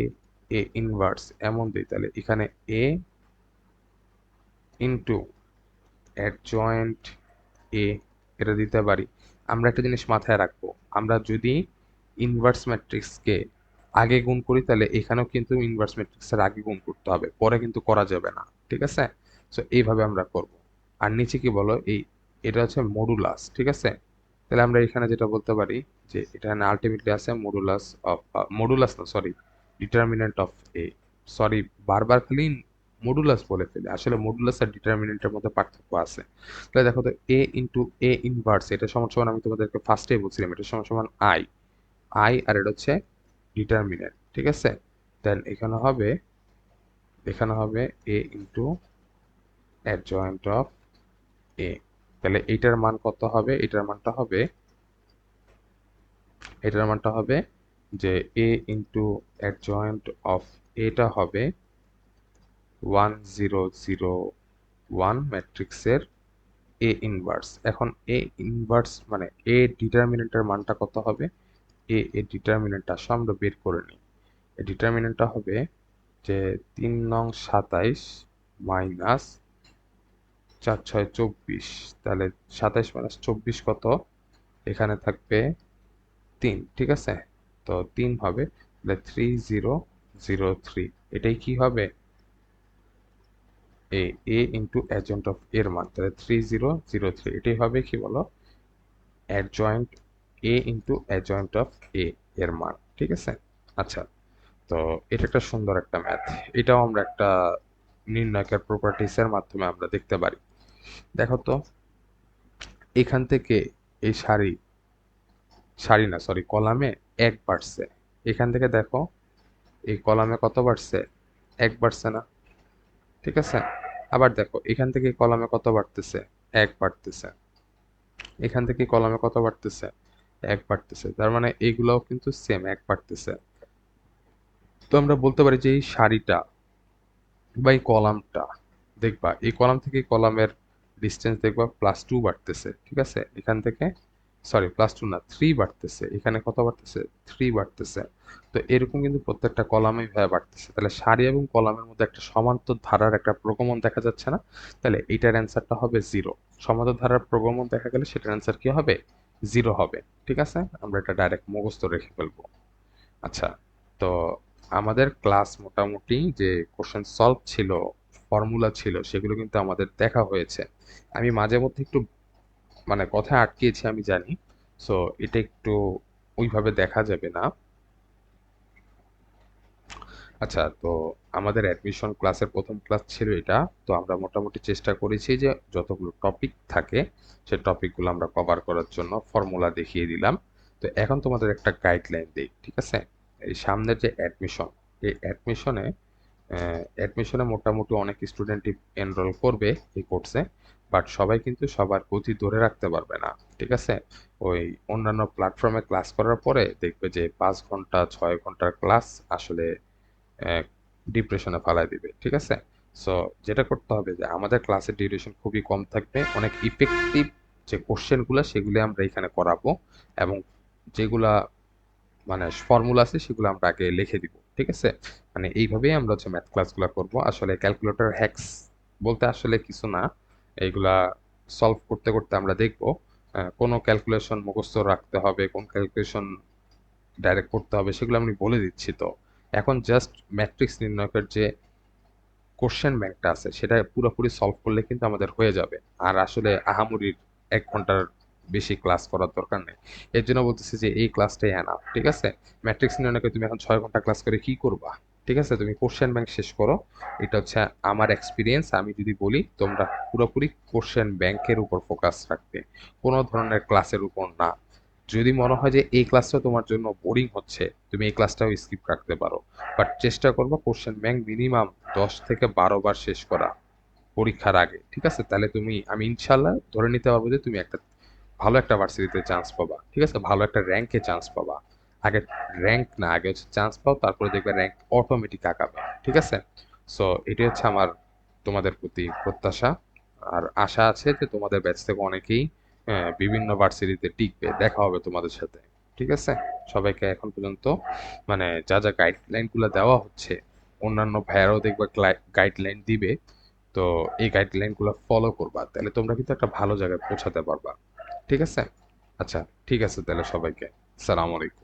এ ইনভার্স এমন দিই, তাহলে এখানে এ ইন্টু অ্যাডজয়েন্ট এ, এটা দিতে পারি। আমরা একটা জিনিস মাথায় রাখবো, আমরা যদি ইনভার্স ম্যাট্রিক্সকে আগে গুণ করি, তাহলে এখানেও কিন্তু ইনভার্স ম্যাট্রিক্সের আগে গুণ করতে হবে, পরে কিন্তু করা যাবে না। ঠিক আছে, সো এইভাবে আমরা করব। আর নিচে কি বলো, এই এটা হচ্ছে মডুলাস। ঠিক আছে, তাহলে আমরা এখানে যেটা বলতে পারি যে এখানে আলটিমেটলি আছে মডুলাস অফ, মডুলাস না sorry, determinant of A. Sorry, বারবার খালি মডুলাস বলে ফেলে, আসলে মডুলাস আর ডিটারমিনেন্টের মধ্যে পার্থক্য আছে। তাহলে দেখো তো এ ইন্টু এ ইনভার্স, এটা সমান সমান, আমি তোমাদেরকে ফার্স্টেই বলছিলাম, এটা সমান সমান আই। আই আর এটা হচ্ছে ডিটারমিনেন্ট। ঠিক আছে, দেন এখানে হবে এ ইন্টু অ্যাডজয়েন্ট অফ এ। তাহলে এইটার মান কত হবে, এটার মানটা হবে যে এ ইন্টু অ্যাডজয়েন্ট অফ এটা হবে 1001 ম্যাট্রিক্সের এ ইনভার্স। এখন এ ইনভার্স মানে এ ডিটারমিনেন্টের মানটা কত হবে, এ ডিটারমিনেন্টটা আসলে আমরা বের করে নিই। এই ডিটারমিনেন্টটা হবে যে 3 নং 27 মাইনাস 4 6 24। তাহলে 27 - 24 কত, এখানে থাকবে 3। ঠিক আছে, তো 3 হবে, তাহলে 3003। এটাই কি হবে, এ ইন্টু অ্যাডজয়েন্ট অফ এর মান। তাহলে 3003 এটাই হবে কি বলো, adjoint A into adjoint of A এর মান। ঠিক আছে। আচ্ছা, তো এটা একটা সুন্দর একটা ম্যাথ। এটাও আমরা একটা নির্ণায়কের প্রপার্টিসের মাধ্যমে আমরা দেখতে পারি। দেখো তো এখান থেকে এই সারি না সরি, কলামে 1 বাড়ছে। এখান থেকে দেখো এই কলামে কত বাড়ছে, 1 বাড়ছে না? ঠিক আছে, আবার দেখো এখান থেকে কলামে কত বাড়তেছে, 1 বাড়তেছে। এখান থেকে কলামে কত বাড়তেছে, 1 বাড়তেছে। তার মানে এইগুলাও কিন্তু সেম 1 বাড়তেছে। তো আমরা বলতে পারি যে এই সারিটা বা এই কলামটা, দেখবা এই কলাম থেকে এই কলামের ডিস্টেন্স দেখবা +2 বাড়তেছে। ঠিক আছে, এখান থেকে সরি +2 না 3 বাড়তেছে, এখানে কত বাড়তেছে, 3 বাড়তেছে। তো এরকম কিন্তু প্রত্যেকটা কলামে ভাবে বাড়তেছে। তাহলে সারি এবং কলামের মধ্যে একটা সমান্তর ধারার একটা প্রগমন দেখা যাচ্ছে না? তাহলে এটার অ্যান্সারটা হবে জিরো। সমান্তর ধারার প্রগমন দেখা গেলে সেটার অ্যান্সার কি হবে, জিরো হবে। ঠিক আছে, আমরা এটা ডাইরেক্ট মুখস্থ রেখে ফেলবো। আচ্ছা, তো আমাদের ক্লাস মোটামুটি যে কোশ্চেন সলভ ছিল, ফর্মুলা ছিল, সেগুলো কিন্তু আমাদের দেখা হয়েছে। আমি মাঝে মধ্যে একটু মানে কথায় আটকিয়েছি আমি জানি, সো এটা একটু ওইভাবে দেখা যাবে না। আচ্ছা, তো আমাদের অ্যাডমিশন ক্লাসের প্রথম ক্লাস ছিল এটা। তো আমরা মোটামুটি চেষ্টা করেছি যে যতগুলো টপিক থাকে সে টপিকগুলো আমরা কভার করার জন্য ফর্মুলা দেখিয়ে দিলাম। তো এখন তোমাদের একটা গাইডলাইন দিই, ঠিক আছে? এই সামনের যে অ্যাডমিশন, এই অ্যাডমিশনে মোটামুটি অনেক স্টুডেন্টই এনরোল করবে এই কোর্সে, বাট সবাই কিন্তু সবার গতি ধরে রাখতে পারবে না, ঠিক আছে? ওই অন্যান্য প্ল্যাটফর্মে ক্লাস করার পরে দেখবে যে 5 ঘন্টা 6 ঘন্টার ক্লাস আসলে ডিপ্রেশনে ফালায় দিবে, ঠিক আছে? সো যেটা করতে হবে যে আমাদের ক্লাসের ডিউরেশন খুবই কম থাকবে, অনেক ইফেক্টিভ যে কোশ্চেনগুলো সেগুলো আমরা এখানে করাবো, এবং যেগুলা মানে ফর্মুলা আছে সেগুলো আমরা আগে লিখে দিব, ঠিক আছে? মানে এইভাবেই আমরা হচ্ছে ম্যাথ ক্লাসগুলো করব। আসলে ক্যালকুলেটর হ্যাক্স বলতে আসলে কিছু না, এইগুলা সলভ করতে করতে আমরা দেখব কোনো ক্যালকুলেশন মুখস্থ রাখতে হবে, কোন ক্যালকুলেশন ডাইরেক্ট করতে হবে, সেগুলো আমি বলে দিচ্ছি। তো এখন জাস্ট ম্যাট্রিক্স নির্ণয়কের যে কোশ্চেন ব্যাংকটা আছে সেটা পুরোপুরি সলভ করলে কিন্তু আমাদের হয়ে যাবে। আর আসলে আহামরির 1 ঘন্টার বেশি ক্লাস করার দরকার নেই। এর জন্য বলতেছি যে এই ক্লাসটাই এনাফ, ঠিক আছে? ম্যাট্রিক্স নির্ণয়কে তুমি এখন 6 ঘন্টা ক্লাস করে কি করবা? ঠিক আছে, তুমি কোশ্চেন ব্যাংক শেষ করো। এটা হচ্ছে আমার এক্সপিরিয়েন্স, আমি যদি বলি তোমরা পুরোপুরি কোশ্চেন ব্যাংকের উপর ফোকাস রাখবে, কোনো ধরনের ক্লাসের উপর না। যদি মনে হয় যে এই ক্লাসটা তোমার জন্য বোরিং হচ্ছে, তুমি এই ক্লাসটাও স্কিপ রাখতে পারো, বাট চেষ্টা করবো কোশ্চেন ব্যাংক মিনিমাম 10 থেকে 12 বার শেষ করা পরীক্ষার আগে, ঠিক আছে? তাহলে আমি ইনশাল্লাহ ধরে নিতে পারবো যে তুমি একটা ভালো একটা ভার্সিটিতে চান্স পাবা, ঠিক আছে? ভালো একটা র্যাঙ্কে চান্স পাবা। আগে র্যাঙ্ক না, আগে হচ্ছে চান্স পাও, তারপরে দেখবে র্যাঙ্ক অটোমেটিক আগাবে, ঠিক আছে? সো এটাই হচ্ছে আমার তোমাদের প্রতি প্রত্যাশা। আর আশা আছে যে তোমাদের ব্যাচ থেকে অনেকেই বিভিন্ন ভার্সিটিতে টিকবে, দেখা হবে তোমাদের সাথে, ঠিক আছে? সবাইকে এখন পর্যন্ত মানে যা যা গাইডলাইনগুলো দেওয়া হচ্ছে, অন্যান্য ভাইয়ারাও দেখবা গাইডলাইন দিবে। তো এই গাইডলাইনগুলো ফলো করবা, তাহলে তোমরা কিন্তু একটা ভালো জায়গায় পৌঁছাতে পারবা, ঠিক আছে? আচ্ছা, ঠিক আছে তাহলে সবাইকে সালাম আলাইকুম।